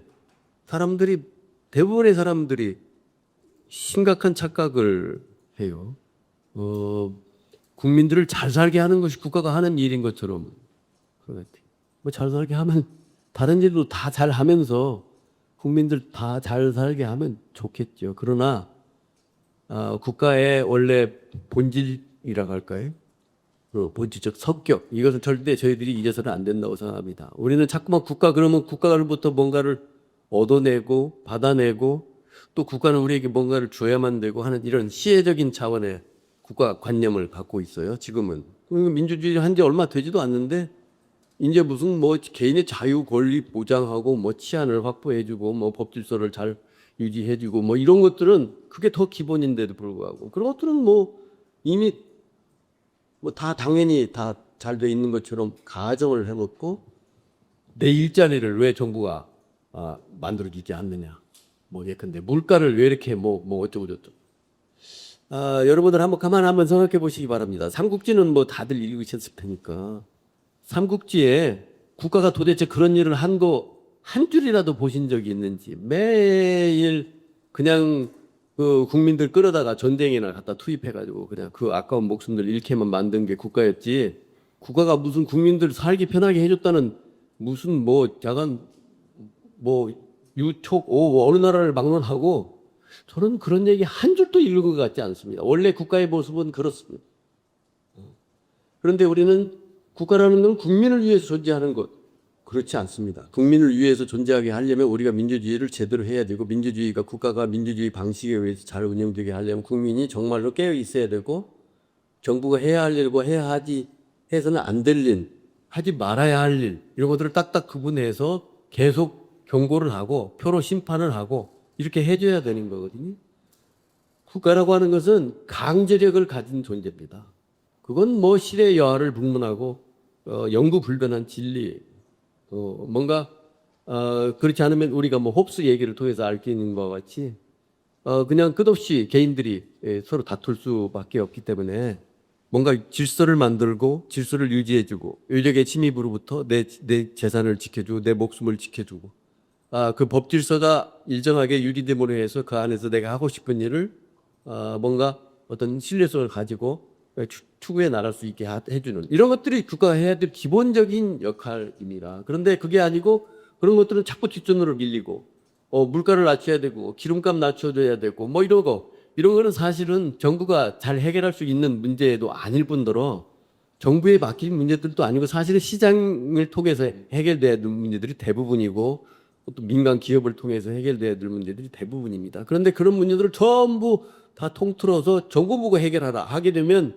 대부분의 사람들이 심각한 착각을 해요. 국민들을 잘 살게 하는 것이 국가가 하는 일인 것처럼 뭐 잘 살게 하면 다른 일도 다 잘 하면서 국민들 다 잘 살게 하면 좋겠죠. 그러나 국가의 원래 본질이라고 할까요? 본질적 성격 이것은 절대 저희들이 잊어서는 안 된다고 생각합니다. 우리는 자꾸만 그러면 국가로부터 뭔가를 얻어내고 받아내고 또 국가는 우리에게 뭔가를 줘야만 되고 하는 이런 시혜적인 차원의 국가 관념을 갖고 있어요. 지금은 민주주의 한 지 얼마 되지도 않는데 이제 무슨 뭐 개인의 자유 권리 보장하고 뭐 치안을 확보해주고 뭐 법질서를 잘 유지해주고 뭐 이런 것들은 그게 더 기본인데도 불구하고 그런 것들은 뭐 이미 뭐 다 당연히 다 잘 돼 있는 것처럼 가정을 해놓고 내 일자리를 왜 정부가 만들어주지 않느냐. 뭐 예컨대 물가를 왜 이렇게 뭐 어쩌고 저쩌고. 여러분들 한번 생각해 보시기 바랍니다. 삼국지는 뭐 다들 읽으셨을 테니까 삼국지에 국가가 도대체 그런 일을 한 거 한 줄이라도 보신 적이 있는지 매일 그냥 그 국민들 끌어다가 전쟁이나 갖다 투입해가지고 그냥 그 아까운 목숨들 잃게만 만든 게 국가였지 국가가 무슨 국민들 살기 편하게 해줬다는 무슨 뭐 약간 뭐 유촉 어느 나라를 막론하고 저는 그런 얘기 한 줄도 읽은 것 같지 않습니다. 원래 국가의 모습은 그렇습니다. 그런데 우리는 국가라는 건 국민을 위해서 존재하는 것 그렇지 않습니다. 국민을 위해서 존재하게 하려면 우리가 민주주의를 제대로 해야 되고 민주주의가 국가가 민주주의 방식에 의해서 잘 운영되게 하려면 국민이 정말로 깨어 있어야 되고 정부가 해야 할 일과 해야 하지 해서는 안 될 일, 하지 말아야 할 일 이런 것들을 딱딱 구분해서 계속 경고를 하고 표로 심판을 하고 이렇게 해줘야 되는 거거든요. 국가라고 하는 것은 강제력을 가진 존재입니다. 그건 뭐 시대 여하를 불문하고 영구불변한 진리 뭔가 그렇지 않으면 우리가 뭐 홉스 얘기를 통해서 알 수 있는 것과 같이 그냥 끝없이 개인들이 서로 다툴 수밖에 없기 때문에 뭔가 질서를 만들고 질서를 유지해주고 의력의 침입으로부터 내 재산을 지켜주고 내 목숨을 지켜주고 그 법 질서가 일정하게 유리됨으로 해서 그 안에서 내가 하고 싶은 일을 뭔가 어떤 신뢰성을 가지고 추구해 나갈 수 있게 해주는 이런 것들이 국가가 해야 될 기본적인 역할입니다. 그런데 그게 아니고 그런 것들은 자꾸 뒷전으로 밀리고 물가를 낮춰야 되고 기름값 낮춰줘야 되고 뭐 이런 거는 사실은 정부가 잘 해결할 수 있는 문제도 아닐 뿐더러 정부에 맡긴 문제들도 아니고 사실은 시장을 통해서 해결돼야 될 문제들이 대부분이고 또 민간 기업을 통해서 해결돼야 될 문제들이 대부분입니다. 그런데 그런 문제들을 전부 다 통틀어서 정부부가 해결하라 하게 되면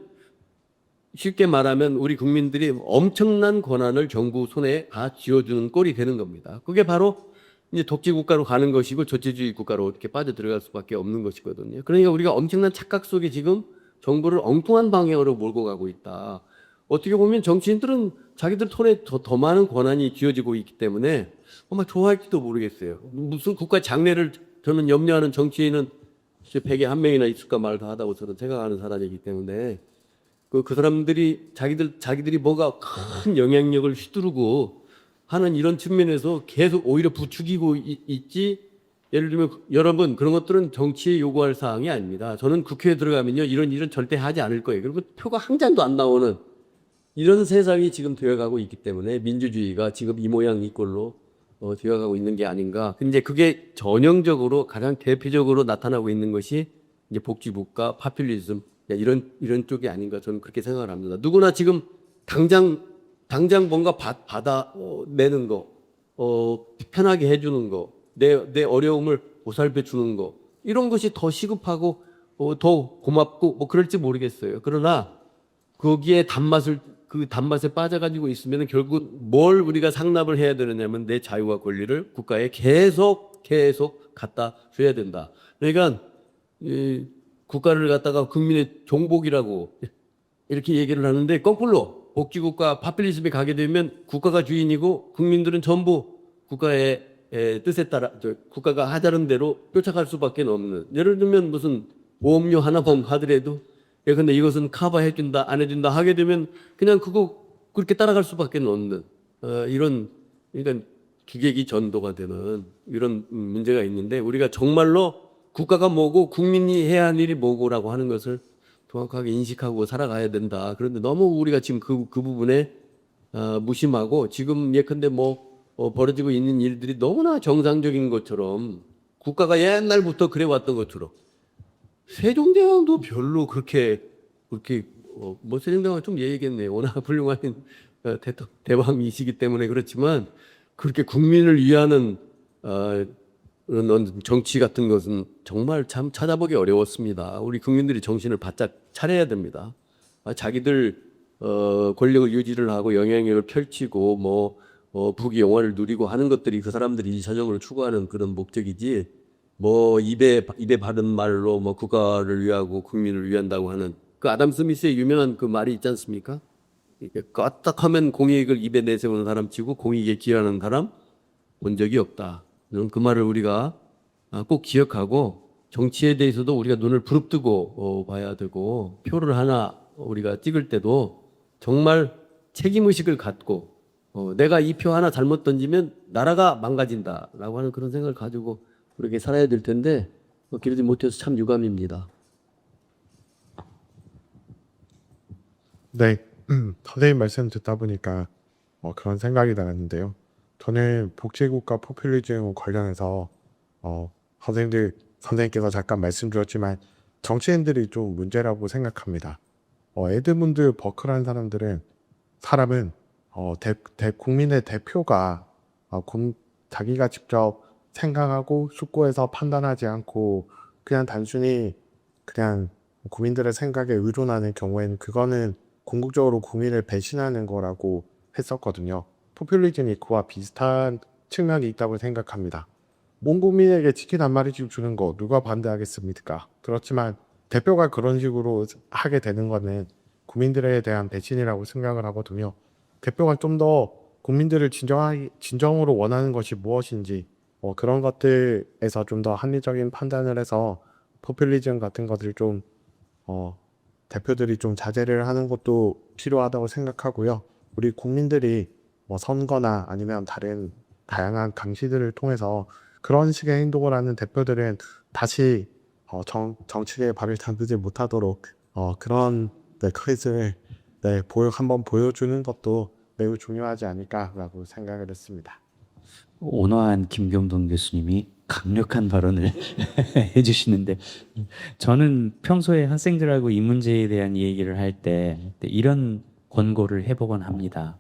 쉽게 말하면 우리 국민들이 엄청난 권한을 정부 손에 다 쥐어주는 꼴이 되는 겁니다. 그게 바로 이제 독재 국가로 가는 것이고 조체주의 국가로 이렇게 빠져들어갈 수밖에 없는 것이거든요. 그러니까 우리가 엄청난 착각 속에 지금 정부를 엉뚱한 방향으로 몰고 가고 있다. 어떻게 보면 정치인들은 자기들 손에 더 많은 권한이 쥐어지고 있기 때문에 정말 좋아할지도 모르겠어요. 무슨 국가 장래를 저는 염려하는 정치인은 100에 한 명이나 있을까 말까 하다고 저는 생각하는 사람이기 때문에 그 사람들이 자기들이 뭐가 큰 영향력을 휘두르고 하는 이런 측면에서 계속 오히려 부추기고 있지. 예를 들면 여러분 그런 것들은 정치에 요구할 사항이 아닙니다. 저는 국회에 들어가면요 이런 일은 절대 하지 않을 거예요. 그리고 표가 한 장도 안 나오는 이런 세상이 지금 되어가고 있기 때문에 민주주의가 지금 이 모양 이 꼴로 되어가고 있는 게 아닌가. 근데 그게 전형적으로 가장 대표적으로 나타나고 있는 것이 이제 복지국가 파퓰리즘 이런 쪽이 아닌가 저는 그렇게 생각을 합니다. 누구나 지금 당장 뭔가 받아내는 거, 편하게 해주는 거, 내 어려움을 보살펴 주는 거 이런 것이 더 시급하고 더 고맙고 뭐 그럴지 모르겠어요. 그러나 거기에 그 단맛에 빠져가지고 있으면 결국 뭘 우리가 상납을 해야 되느냐면 내 자유와 권리를 국가에 계속 갖다 줘야 된다. 그러니까 국가를 갖다가 국민의 종복이라고 이렇게 얘기를 하는데 거꾸로 복지국가 파퓰리즘에 가게 되면 국가가 주인이고 국민들은 전부 국가의 뜻에 따라 국가가 하자는 대로 쫓아갈 수밖에 없는. 예를 들면 무슨 보험료 하나만 하더라도 근데 이것은 커버해준다 안 해준다 하게 되면 그냥 그렇게 따라갈 수밖에 없는 이런 그러니까 기계기 전도가 되는 이런 문제가 있는데 우리가 정말로 국가가 뭐고 국민이 해야 할 일이 뭐고라고 하는 것을 정확하게 인식하고 살아가야 된다. 그런데 너무 우리가 지금 그 부분에 무심하고 지금 예컨대 벌어지고 있는 일들이 너무나 정상적인 것처럼 국가가 옛날부터 그래왔던 것처럼 세종대왕도 별로 그렇게 세종대왕은 좀 얘기했네요. 워낙 훌륭한 대왕이시기 때문에 그렇지만 그렇게 국민을 위하는 정치 같은 것은 정말 참 찾아보기 어려웠습니다. 우리 국민들이 정신을 바짝 차려야 됩니다. 자기들 권력을 유지를 하고 영향력을 펼치고 부귀 영화를 누리고 하는 것들이 그 사람들이 이차적으로 추구하는 그런 목적이지 입에 바른 말로 국가를 위하고 국민을 위한다고 하는 그 아담 스미스의 유명한 그 말이 있지 않습니까? 까딱하면 공익을 입에 내세우는 사람 치고 공익에 기여하는 사람 본 적이 없다. 그 말을 우리가 꼭 기억하고 정치에 대해서도 우리가 눈을 부릅뜨고 봐야 되고 표를 하나 우리가 찍을 때도 정말 책임의식을 갖고 내가 이 표 하나 잘못 던지면 나라가 망가진다라고 하는 그런 생각을 가지고 그렇게 살아야 될 텐데 그러지 못해서 참 유감입니다. 네, 선생님 말씀 듣다 보니까 그런 생각이 나는데요. 저는 복지국가 포퓰리즘 관련해서 선생님께서 잠깐 말씀 주셨지만 정치인들이 좀 문제라고 생각합니다. 에드문드 버크라는 사람은 국민의 대표가 자기가 직접 생각하고 숙고해서 판단하지 않고 그냥 단순히 그냥 국민들의 생각에 의존하는 경우에는 그거는 궁극적으로 국민을 배신하는 거라고 했었거든요. 포퓰리즘이 그와 비슷한 측면이 있다고 생각합니다. 온 국민에게 치킨 한 마리씩 주는 거 누가 반대하겠습니까? 그렇지만 대표가 그런 식으로 하게 되는 거는 국민들에 대한 배신이라고 생각을 하거든요. 대표가 좀 더 국민들을 진정으로 원하는 것이 무엇인지 그런 것들에서 좀 더 합리적인 판단을 해서 포퓰리즘 같은 것을 좀 대표들이 좀 자제를 하는 것도 필요하다고 생각하고요. 우리 국민들이 선거나 아니면 다른 다양한 강시들을 통해서 그런 식의 행동을 하는 대표들은 다시 정치계에 발을 담그지 못하도록 그런 그릇을 한번 보여주는 것도 매우 중요하지 않을까라고 생각을 했습니다. 온화한 김경동 교수님이 강력한 발언을 해주시는데 저는 평소에 학생들하고 이 문제에 대한 얘기를 할 때 이런 권고를 해보곤 합니다.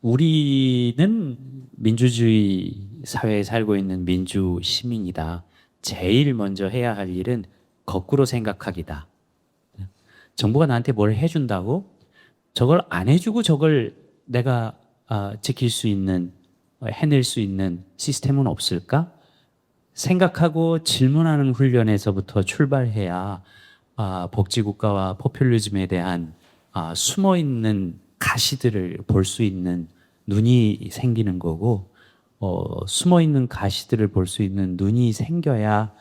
우리는 민주주의 사회에 살고 있는 민주 시민이다. 제일 먼저 해야 할 일은 거꾸로 생각하기다. 정부가 나한테 뭘 해준다고 저걸 안 해주고 저걸 내가 지킬 수 있는, 해낼 수 있는 시스템은 없을까? 생각하고 질문하는 훈련에서부터 출발해야 복지국가와 포퓰리즘에 대한 숨어있는 가시들을 볼 수 있는 눈이 생기는 거고, 숨어있는 가시들을 볼 수 있는 눈이 생겨야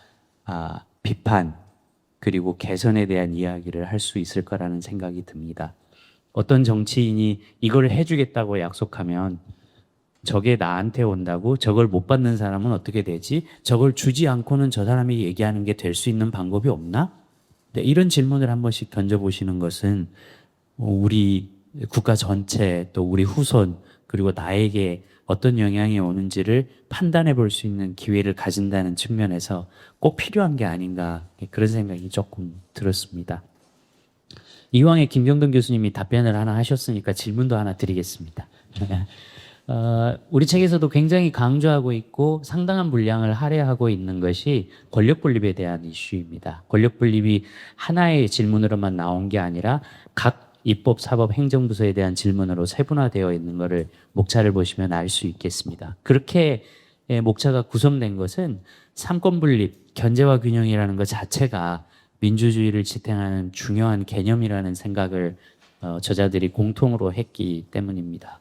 비판 그리고 개선에 대한 이야기를 할 수 있을 거라는 생각이 듭니다. 어떤 정치인이 이걸 해주겠다고 약속하면 저게 나한테 온다고 저걸 못 받는 사람은 어떻게 되지? 저걸 주지 않고는 저 사람이 얘기하는 게 될 수 있는 방법이 없나? 네, 이런 질문을 한 번씩 던져보시는 것은 우리 국가 전체 또 우리 후손 그리고 나에게 어떤 영향이 오는지를 판단해 볼 수 있는 기회를 가진다는 측면에서 꼭 필요한 게 아닌가 그런 생각이 조금 들었습니다. 이왕에 김경동 교수님이 답변을 하나 하셨으니까 질문도 하나 드리겠습니다. 우리 책에서도 굉장히 강조하고 있고 상당한 분량을 할애하고 있는 것이 권력 분립에 대한 이슈입니다. 권력 분립이 하나의 질문으로만 나온 게 아니라 각 입법, 사법, 행정부서에 대한 질문으로 세분화되어 있는 것을 목차를 보시면 알 수 있겠습니다. 그렇게 목차가 구성된 것은 삼권 분립, 견제와 균형이라는 것 자체가 민주주의를 지탱하는 중요한 개념이라는 생각을 저자들이 공통으로 했기 때문입니다.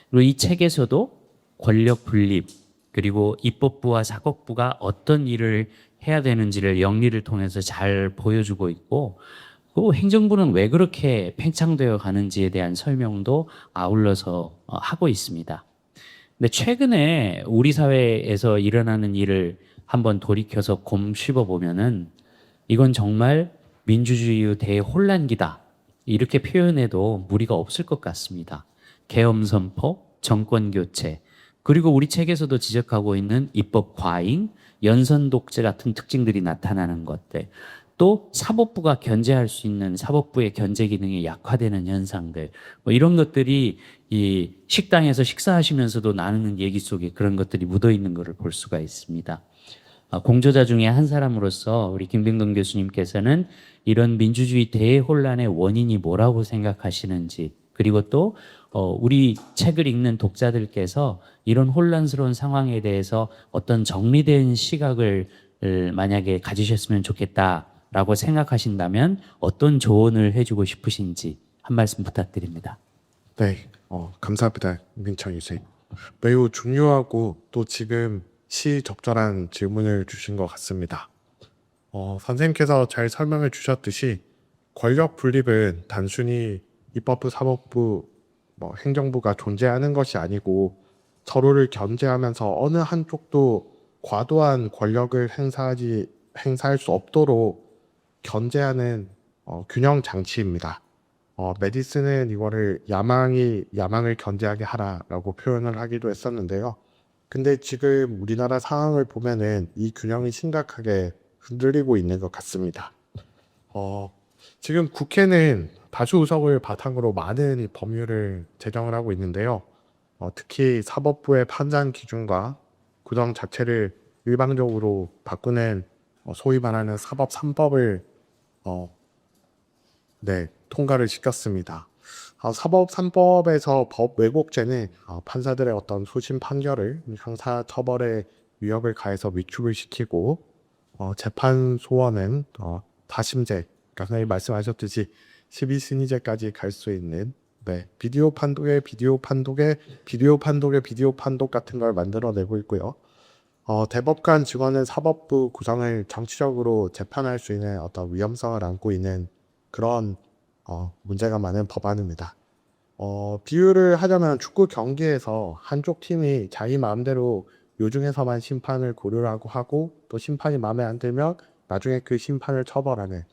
그리고 이 책에서도 권력 분립 그리고 입법부와 사법부가 어떤 일을 해야 되는지를 영리를 통해서 잘 보여주고 있고 그 행정부는 왜 그렇게 팽창되어 가는지에 대한 설명도 아울러서 하고 있습니다. 근데 최근에 우리 사회에서 일어나는 일을 한번 돌이켜서 곰씹어 보면은 이건 정말 민주주의의 대혼란기다. 이렇게 표현해도 무리가 없을 것 같습니다. 계엄 선포, 정권 교체, 그리고 우리 책에서도 지적하고 있는 입법 과잉, 연선 독재 같은 특징들이 나타나는 것들. 또 사법부가 견제할 수 있는 사법부의 견제 기능이 약화되는 현상들 이런 것들이 이 식당에서 식사하시면서도 나누는 얘기 속에 그런 것들이 묻어 있는 것을 볼 수가 있습니다. 공저자 중에 한 사람으로서 우리 김병동 교수님께서는 이런 민주주의 대혼란의 원인이 뭐라고 생각하시는지 그리고 또 우리 책을 읽는 독자들께서 이런 혼란스러운 상황에 대해서 어떤 정리된 시각을 만약에 가지셨으면 좋겠다 라고 생각하신다면 어떤 조언을 해주고 싶으신지 한 말씀 부탁드립니다. 네, 감사합니다. 민창희 씨. 매우 중요하고 또 지금 시적절한 질문을 주신 것 같습니다. 선생님께서 잘 설명해 주셨듯이 권력 분립은 단순히 입법부, 사법부, 행정부가 존재하는 것이 아니고 서로를 견제하면서 어느 한쪽도 과도한 권력을 행사할 수 없도록 견제하는 균형 장치입니다. 메디슨은 이거를 야망을 견제하게 하라라고 표현을 하기도 했었는데요. 근데 지금 우리나라 상황을 보면은 이 균형이 심각하게 흔들리고 있는 것 같습니다. 지금 국회는 다수 의석을 바탕으로 많은 이 법률을 제정을 하고 있는데요. 특히 사법부의 판단 기준과 구성 자체를 일방적으로 바꾸는 소위 말하는 사법 3법을 통과를 시켰습니다. 사법 3법에서 법 왜곡죄는 판사들의 어떤 소심 판결을 형사 처벌의 위협을 가해서 위축을 시키고 재판 소원은 다심제, 그러니까 선생님 말씀하셨듯이 12심리제까지 갈 수 있는 비디오 판독의 비디오 판독 같은 걸 만들어내고 있고요. 대법관 직원은 사법부 구성을 정치적으로 재판할 수 있는 어떤 위험성을 안고 있는 그런 문제가 많은 법안입니다. 비유를 하자면 축구 경기에서 한쪽 팀이 자기 마음대로 요중에서만 심판을 고르라고 하고 또 심판이 마음에 안 들면 나중에 그 심판을 처벌하는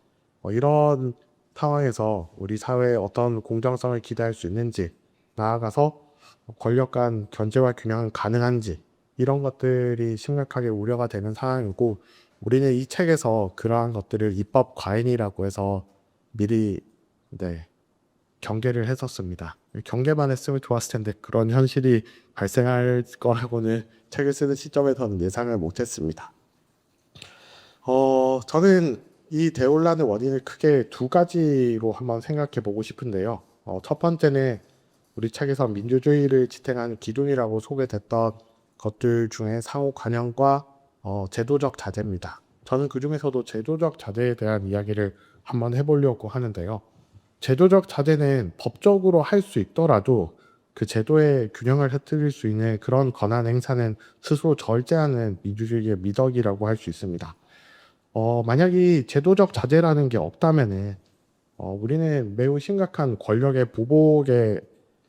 이런 상황에서 우리 사회에 어떤 공정성을 기대할 수 있는지, 나아가서 권력 간 견제와 균형은 가능한지, 이런 것들이 심각하게 우려가 되는 상황이고, 우리는 이 책에서 그러한 것들을 입법 과잉이라고 해서 미리 경계를 했었습니다. 경계만 했으면 좋았을 텐데 그런 현실이 발생할 거라고는 책을 쓰는 시점에서는 예상을 못했습니다. 저는 이 대혼란의 원인을 크게 두 가지로 한번 생각해 보고 싶은데요. 첫 번째는 우리 책에서 민주주의를 지탱하는 기둥이라고 소개됐던 것들 중에 상호 관여과 제도적 자제입니다. 저는 그 중에서도 제도적 자제에 대한 이야기를 한번 해보려고 하는데요. 제도적 자제는 법적으로 할 수 있더라도 그 제도의 균형을 흐트릴 수 있는 그런 권한 행사는 스스로 절제하는 민주주의의 미덕이라고 할 수 있습니다. 만약 이 제도적 자제라는 게 없다면은 우리는 매우 심각한 권력의 보복의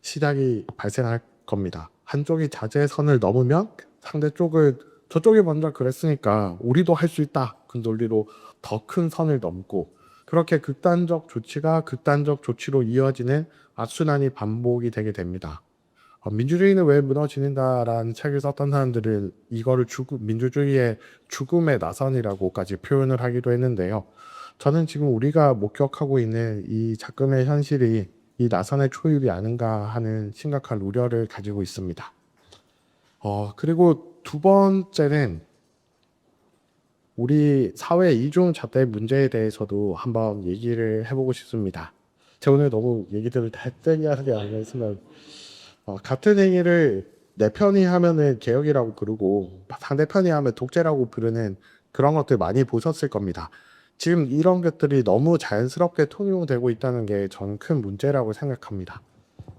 시작이 발생할 겁니다. 한쪽이 자제선을 넘으면 상대쪽은 저쪽이 먼저 그랬으니까 우리도 할 수 있다, 그 논리로 더 큰 선을 넘고, 그렇게 극단적 조치가 극단적 조치로 이어지는 악순환이 반복이 되게 됩니다. 민주주의는 왜 무너지는가라는 책을 썼던 사람들은 이거를 민주주의의 죽음의 나선이라고까지 표현을 하기도 했는데요. 저는 지금 우리가 목격하고 있는 이 작금의 현실이 이 나선의 초입이 아닌가 하는 심각한 우려를 가지고 있습니다. 그리고 두 번째는 우리 사회 이중잣대 문제에 대해서도 한번 얘기를 해보고 싶습니다. 제가 오늘 너무 얘기들을 다 떼기하게 안 했으면 같은 행위를 내 편이 하면은 개혁이라고 부르고 상대편이 하면 독재라고 부르는 그런 것들 많이 보셨을 겁니다. 지금 이런 것들이 너무 자연스럽게 통용되고 있다는 게 저는 큰 문제라고 생각합니다.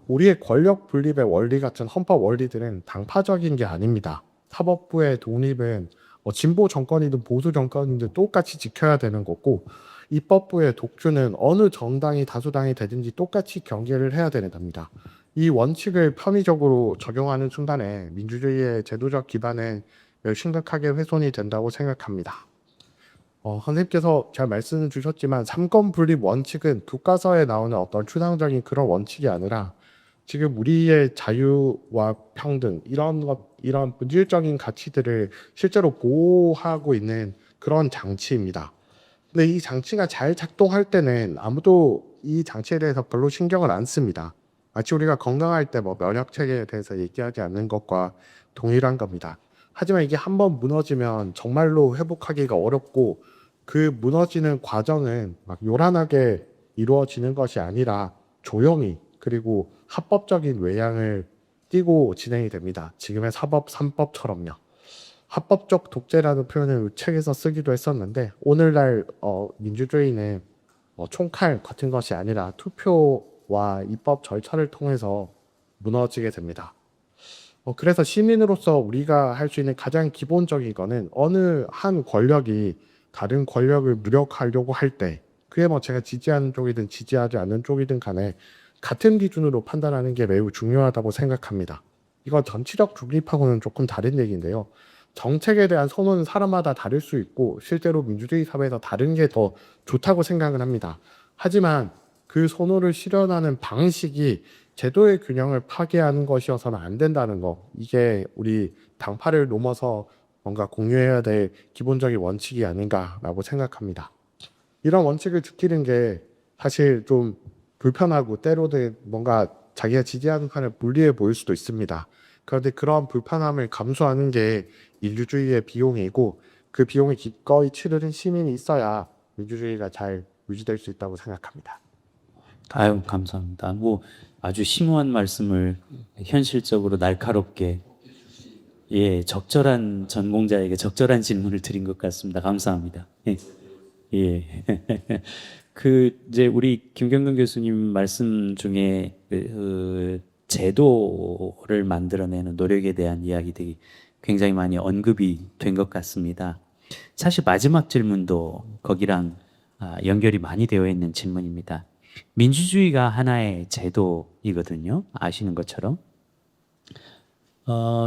우리의 권력 분립의 원리 같은 헌법 원리들은 당파적인 게 아닙니다. 사법부의 독립은 진보 정권이든 보수 정권이든 똑같이 지켜야 되는 거고, 입법부의 독주는 어느 정당이 다수당이 되든지 똑같이 경계를 해야 되는 겁니다. 이 원칙을 편의적으로 적용하는 순간에 민주주의의 제도적 기반은 심각하게 훼손이 된다고 생각합니다. 선생님께서 잘 말씀을 주셨지만 삼권 분립 원칙은 교과서에 나오는 어떤 추상적인 그런 원칙이 아니라 지금 우리의 자유와 평등, 이런 본질적인 가치들을 실제로 보호하고 있는 그런 장치입니다. 근데 이 장치가 잘 작동할 때는 아무도 이 장치에 대해서 별로 신경을 안 씁니다. 마치 우리가 건강할 때 면역 체계에 대해서 얘기하지 않는 것과 동일한 겁니다. 하지만 이게 한번 무너지면 정말로 회복하기가 어렵고, 그 무너지는 과정은 막 요란하게 이루어지는 것이 아니라 조용히, 그리고 합법적인 외양을 띠고 진행이 됩니다. 지금의 사법 3법처럼요. 합법적 독재라는 표현을 책에서 쓰기도 했었는데, 오늘날 민주주의는 총칼 같은 것이 아니라 투표와 입법 절차를 통해서 무너지게 됩니다. 그래서 시민으로서 우리가 할 수 있는 가장 기본적인 거는 어느 한 권력이 다른 권력을 무력하려고 할 때, 그게 제가 지지하는 쪽이든 지지하지 않는 쪽이든 간에 같은 기준으로 판단하는 게 매우 중요하다고 생각합니다. 이건 정치적 중립하고는 조금 다른 얘기인데요. 정책에 대한 선호는 사람마다 다를 수 있고 실제로 민주주의 사회에서 다른 게 더 좋다고 생각을 합니다. 하지만 그 선호를 실현하는 방식이 제도의 균형을 파괴하는 것이어서는 안 된다는 거. 이게 우리 당파를 넘어서 뭔가 공유해야 될 기본적인 원칙이 아닌가라고 생각합니다. 이런 원칙을 지키는 게 사실 좀 불편하고 때로는 뭔가 자기가 지지하는 판을 불리해 보일 수도 있습니다. 그런데 그런 불편함을 감수하는 게 민주주의의 비용이고 그 비용을 기꺼이 치르는 시민이 있어야 민주주의가 잘 유지될 수 있다고 생각합니다. 아유, 감사합니다. 뭐 아주 심오한 말씀을 현실적으로 날카롭게 예, 적절한 전공자에게 적절한 질문을 드린 것 같습니다. 감사합니다. 예. 예. 그 이제 우리 김경근 교수님 말씀 중에 제도를 만들어내는 노력에 대한 이야기들이 굉장히 많이 언급이 된 것 같습니다. 사실 마지막 질문도 거기랑 연결이 많이 되어 있는 질문입니다. 민주주의가 하나의 제도이거든요. 아시는 것처럼.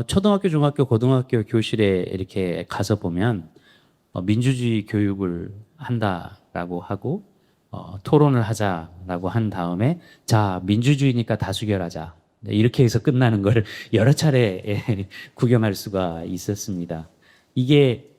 초등학교, 중학교, 고등학교 교실에 이렇게 가서 보면 민주주의 교육을 한다라고 하고 토론을 하자라고 한 다음에 자, 민주주의니까 다수결하자. 네, 이렇게 해서 끝나는 걸 여러 차례 구경할 수가 있었습니다. 이게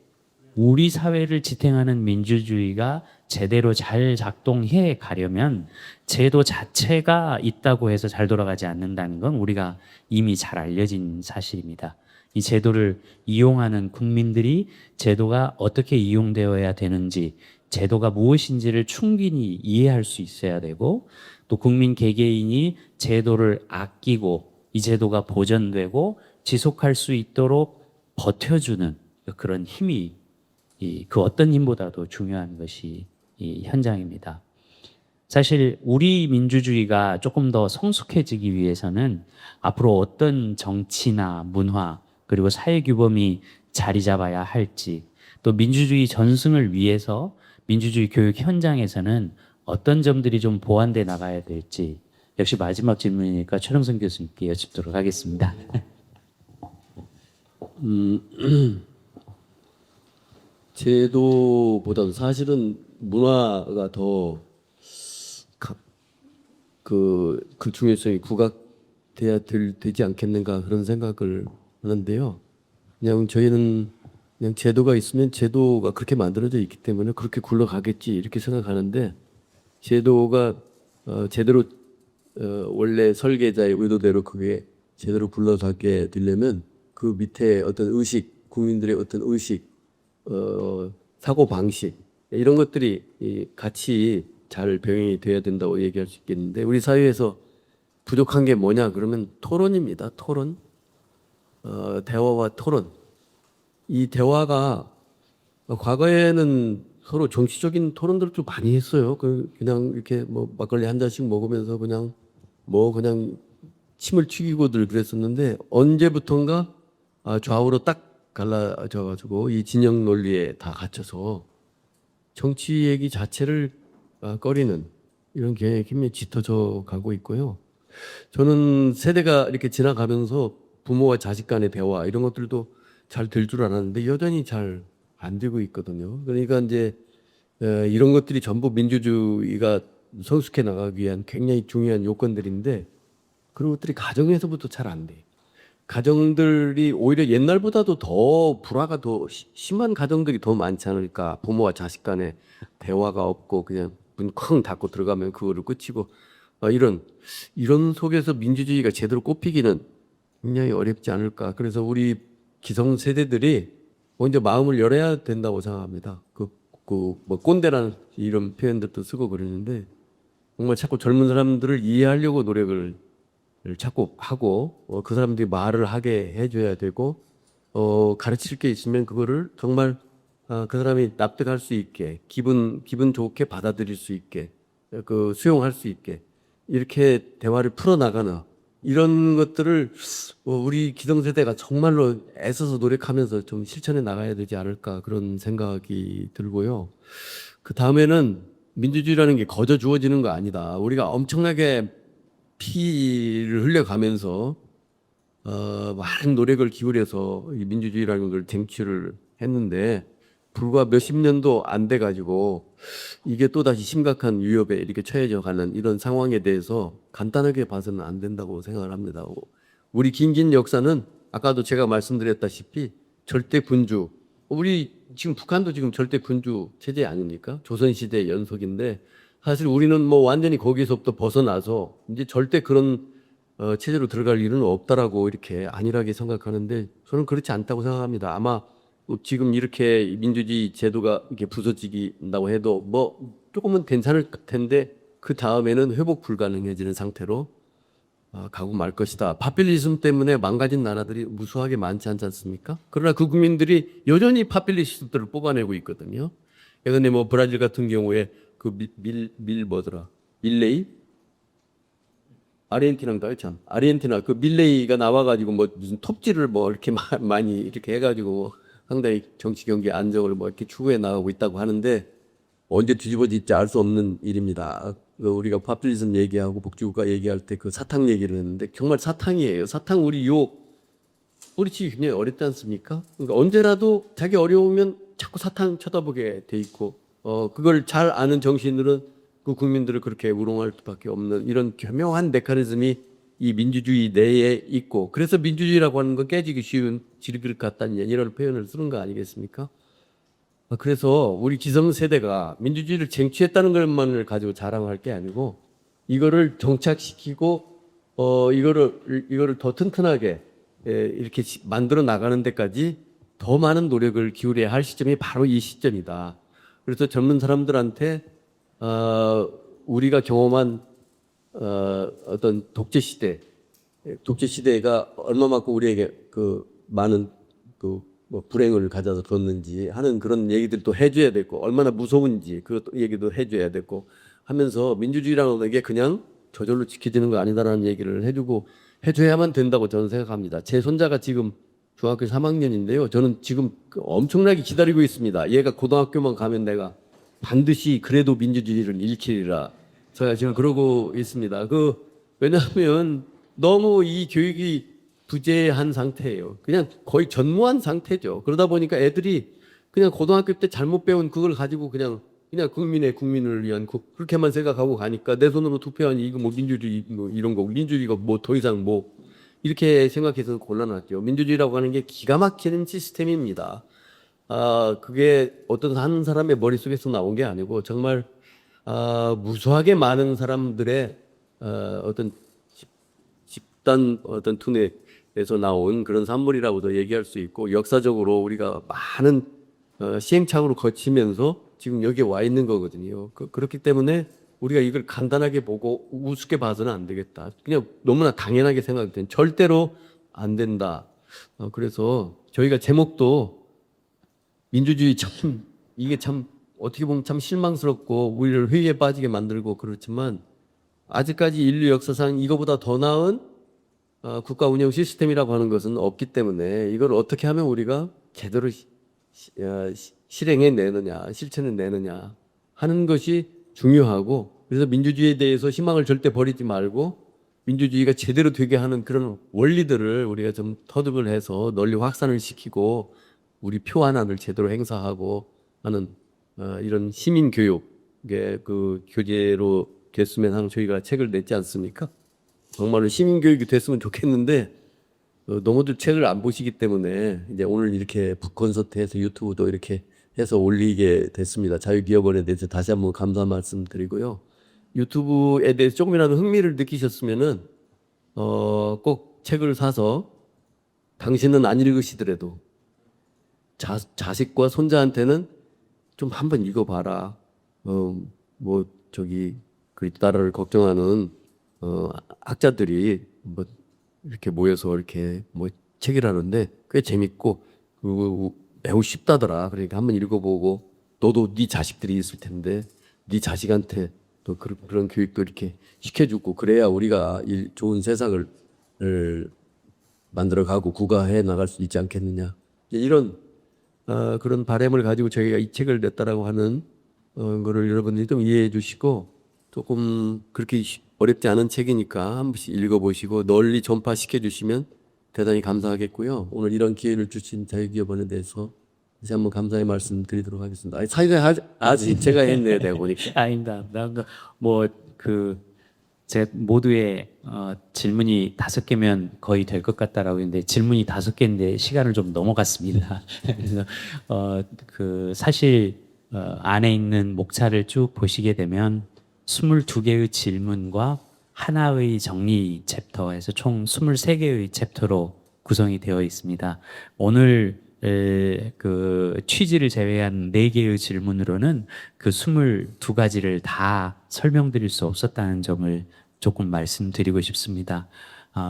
우리 사회를 지탱하는 민주주의가 제대로 잘 작동해 가려면 제도 자체가 있다고 해서 잘 돌아가지 않는다는 건 우리가 이미 잘 알려진 사실입니다. 이 제도를 이용하는 국민들이 제도가 어떻게 이용되어야 되는지, 제도가 무엇인지를 충분히 이해할 수 있어야 되고, 또 국민 개개인이 제도를 아끼고 이 제도가 보존되고 지속할 수 있도록 버텨주는 그런 힘이 그 어떤 힘보다도 중요한 것이 이 현장입니다. 사실 우리 민주주의가 조금 더 성숙해지기 위해서는 앞으로 어떤 정치나 문화 그리고 사회 규범이 자리 잡아야 할지, 또 민주주의 전승을 위해서 민주주의 교육 현장에서는 어떤 점들이 좀 보완돼 나가야 될지, 역시 마지막 질문이니까 최령선 교수님께 여쭙도록 하겠습니다. 제도보다는 사실은 문화가 더 그 중요성이 부각돼야 되지 않겠는가 그런 생각을 하는데요. 그냥 저희는 그냥 제도가 있으면 제도가 그렇게 만들어져 있기 때문에 그렇게 굴러가겠지 이렇게 생각하는데, 제도가 제대로 원래 설계자의 의도대로 그게 제대로 굴러가게 되려면 그 밑에 어떤 의식, 국민들의 어떤 의식, 사고 방식 이런 것들이 같이 잘 병행이 돼야 된다고 얘기할 수 있겠는데, 우리 사회에서 부족한 게 뭐냐 그러면 토론입니다. 토론, 대화와 토론. 이 대화가 과거에는 서로 정치적인 토론들을 좀 많이 했어요. 그냥 이렇게 뭐 막걸리 한 잔씩 먹으면서 그냥 침을 튀기고들 그랬었는데, 언제부턴가 좌우로 딱 갈라져가지고 이 진영 논리에 다 갇혀서 정치 얘기 자체를 꺼리는 이런 경향이 굉장히 짙어져 가고 있고요. 저는 세대가 이렇게 지나가면서 부모와 자식 간의 대화 이런 것들도 잘 될 줄 알았는데 여전히 잘 안 되고 있거든요. 그러니까 이제 이런 것들이 전부 민주주의가 성숙해 나가기 위한 굉장히 중요한 요건들인데, 그런 것들이 가정에서부터 잘 안 돼. 가정들이 오히려 옛날보다도 더 불화가 더 심한 가정들이 더 많지 않을까. 부모와 자식 간에 대화가 없고 그냥 문 쾅 닫고 들어가면 그거를 끝이고, 이런 속에서 민주주의가 제대로 꼽히기는 굉장히 어렵지 않을까. 그래서 우리 기성세대들이 먼저 마음을 열어야 된다고 생각합니다. 뭐 꼰대라는 이런 표현들도 쓰고 그러는데, 정말 자꾸 젊은 사람들을 이해하려고 노력을 자꾸 하고, 그 사람들이 말을 하게 해줘야 되고, 가르칠 게 있으면 그거를 정말 그 사람이 납득할 수 있게, 기분 좋게 받아들일 수 있게, 수용할 수 있게 이렇게 대화를 풀어나가는 이런 것들을 우리 기성세대가 정말로 애써서 노력하면서 좀 실천해 나가야 되지 않을까 그런 생각이 들고요. 그 다음에는 민주주의라는 게 거저 주어지는 거 아니다. 우리가 엄청나게 피를 흘려가면서 많은 노력을 기울여서 이 민주주의라는 걸 쟁취를 했는데, 불과 몇십 년도 안 돼 가지고 이게 또다시 심각한 위협에 이렇게 처해져 가는 이런 상황에 대해서 간단하게 봐서는 안 된다고 생각을 합니다. 우리 긴 역사는 아까도 제가 말씀드렸다시피 절대 군주, 우리 지금 북한도 지금 절대 군주 체제 아닙니까? 조선시대 연속인데 사실 우리는 뭐 완전히 거기서부터 벗어나서 이제 절대 그런 체제로 들어갈 일은 없다라고 이렇게 안일하게 생각하는데 저는 그렇지 않다고 생각합니다. 아마 지금 이렇게 민주주의 제도가 이렇게 부서지긴다고 해도 뭐 조금은 괜찮을 텐데 그 다음에는 회복 불가능해지는 상태로 가고 말 것이다. 파퓰리즘 때문에 망가진 나라들이 무수하게 많지 않지 않습니까? 그러나 그 국민들이 여전히 파퓰리스트들을 뽑아내고 있거든요. 예전에 뭐 브라질 같은 경우에 그 밀레이? 아르헨티나인가요? 참. 아르헨티나 그 밀레이가 나와가지고 뭐 무슨 톱질을 뭐 이렇게 많이 이렇게 해가지고 상당히 정치 경제 안정을 뭐 이렇게 추구해 나가고 있다고 하는데 언제 뒤집어질지 알 수 없는 일입니다. 우리가 파퓰리즘 얘기하고 복지국가 얘기할 때 그 사탕 얘기를 했는데 정말 사탕이에요. 사탕 우리 뿌리치기 굉장히 어렵지 않습니까? 그러니까 언제라도 자기 어려우면 자꾸 사탕 쳐다보게 돼 있고 그걸 잘 아는 정신들은 그 국민들을 그렇게 우롱할 수밖에 없는 이런 교묘한 메커니즘이 이 민주주의 내에 있고 그래서 민주주의라고 하는 건 깨지기 쉬운 지리그릇 같다는 이런 표현을 쓰는 거 아니겠습니까? 그래서 우리 기성세대가 민주주의를 쟁취했다는 것만을 가지고 자랑할 게 아니고 이거를 정착시키고 이거를 더 튼튼하게 이렇게 만들어 나가는 데까지 더 많은 노력을 기울여야 할 시점이 바로 이 시점이다. 그래서 젊은 사람들한테 우리가 경험한 어떤 독재 시대가 얼마만큼 우리에게 그 많은 그 뭐 불행을 가져다 줬는지 하는 그런 얘기들도 해줘야 되고 얼마나 무서운지 그 얘기도 해줘야 되고 하면서 민주주의라는 게 그냥 저절로 지켜지는 거 아니다라는 얘기를 해줘야만 된다고 저는 생각합니다. 제 손자가 지금 중학교 3학년인데요. 저는 지금 엄청나게 기다리고 있습니다. 얘가 고등학교만 가면 내가 반드시 그래도 민주주의를 일으키리라. 제가 지금 그러고 있습니다. 왜냐하면 너무 이 교육이 부재한 상태예요. 그냥 거의 전무한 상태죠. 그러다 보니까 애들이 그냥 고등학교 때 잘못 배운 그걸 가지고 그냥 국민을 위한 그렇게만 생각하고 가니까 내 손으로 투표하니 이거 뭐 민주주의 뭐 이런 거 민주주의가 뭐 더 이상 뭐 이렇게 생각해서 곤란하죠. 민주주의라고 하는 게 기가 막히는 시스템입니다. 그게 어떤 한 사람의 머릿속에서 나온 게 아니고 정말 무수하게 많은 사람들의 어떤 집단 어떤 투뇌에서 나온 그런 산물이라고도 얘기할 수 있고 역사적으로 우리가 많은 시행착오를 거치면서 지금 여기에 와 있는 거거든요. 그렇기 때문에 우리가 이걸 간단하게 보고 우습게 봐서는 안 되겠다. 그냥 너무나 당연하게 생각된 절대로 안 된다. 그래서 저희가 제목도 민주주의 이게 참 어떻게 보면 참 실망스럽고 우리를 회의에 빠지게 만들고 그렇지만 아직까지 인류 역사상 이거보다 더 나은 국가 운영 시스템이라고 하는 것은 없기 때문에 이걸 어떻게 하면 우리가 제대로 실행해 내느냐, 실천해 내느냐 하는 것이 중요하고 그래서 민주주의에 대해서 희망을 절대 버리지 말고 민주주의가 제대로 되게 하는 그런 원리들을 우리가 좀 터득을 해서 널리 확산을 시키고 우리 표 하나를 제대로 행사하고 하는 이런 시민 교육의 그 교재로 됐으면 하는 저희가 책을 냈지 않습니까? 정말로 시민 교육이 됐으면 좋겠는데 너무들 책을 안 보시기 때문에 이제 오늘 이렇게 북콘서트에서 유튜브도 이렇게 해서 올리게 됐습니다. 자유기업원에 대해서 다시 한번 감사 말씀드리고요. 유튜브에 대해서 조금이라도 흥미를 느끼셨으면은 꼭 책을 사서 당신은 안 읽으시더라도 자식과 손자한테는 좀 한번 읽어봐라. 그 나라를 걱정하는 학자들이 뭐 이렇게 모여서 이렇게 뭐 책이라는데 꽤 재밌고 매우 쉽다더라. 그러니까 한번 읽어보고 너도 네 자식들이 있을 텐데 네 자식한테 또 그런 교육도 이렇게 시켜주고 그래야 우리가 좋은 세상을 만들어가고 구가해 나갈 수 있지 않겠느냐. 이런 그런 바람을 가지고 저희가 이 책을 냈다라고 하는 거를 여러분들이 좀 이해해 주시고 조금 그렇게 어렵지 않은 책이니까 한 번씩 읽어보시고 널리 전파시켜 주시면 대단히 감사하겠고요. 오늘 이런 기회를 주신 자유기업원에 대해서 다시 한번 감사의 말씀 드리도록 하겠습니다. 아니, 사실은 아직 제가 했네요, 내가 보니까. 아닙니다. 뭐그 제 모두의 질문이 5개면 거의 될 것 같다라고 했는데 질문이 5개인데 시간을 좀 넘어갔습니다. 그래서 그 사실 안에 있는 목차를 쭉 보시게 되면 22개의 질문과 하나의 정리 챕터에서 총 23개의 챕터로 구성이 되어 있습니다. 오늘 그 취지를 제외한 4개의 질문으로는 그 22가지를 다 설명드릴 수 없었다는 점을 조금 말씀드리고 싶습니다.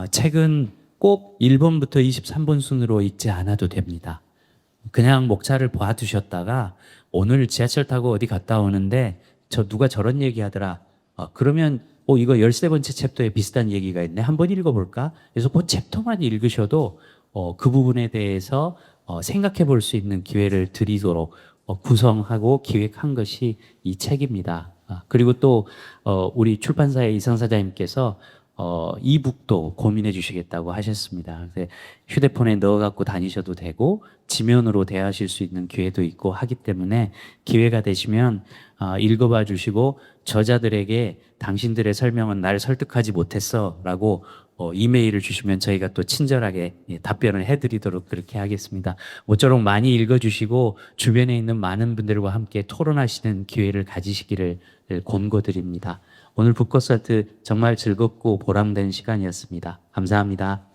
책은 꼭 1번부터 23번 순으로 읽지 않아도 됩니다. 그냥 목차를 봐두셨다가 오늘 지하철 타고 어디 갔다 오는데 저 누가 저런 얘기 하더라. 그러면 이거 13번째 챕터에 비슷한 얘기가 있네. 한번 읽어볼까? 그래서 그 챕터만 읽으셔도 그 부분에 대해서 생각해 볼 수 있는 기회를 드리도록 구성하고 기획한 것이 이 책입니다. 그리고 또 우리 출판사의 이상 사장님께서 이북도 고민해 주시겠다고 하셨습니다. 그래서 휴대폰에 넣어 갖고 다니셔도 되고 지면으로 대하실 수 있는 기회도 있고 하기 때문에 기회가 되시면 읽어봐 주시고 저자들에게 당신들의 설명은 날 설득하지 못했어라고 이메일을 주시면 저희가 또 친절하게 답변을 해드리도록 그렇게 하겠습니다. 모쪼록 많이 읽어주시고 주변에 있는 많은 분들과 함께 토론하시는 기회를 가지시기를 권고드립니다. 오늘 북커서트 정말 즐겁고 보람된 시간이었습니다. 감사합니다.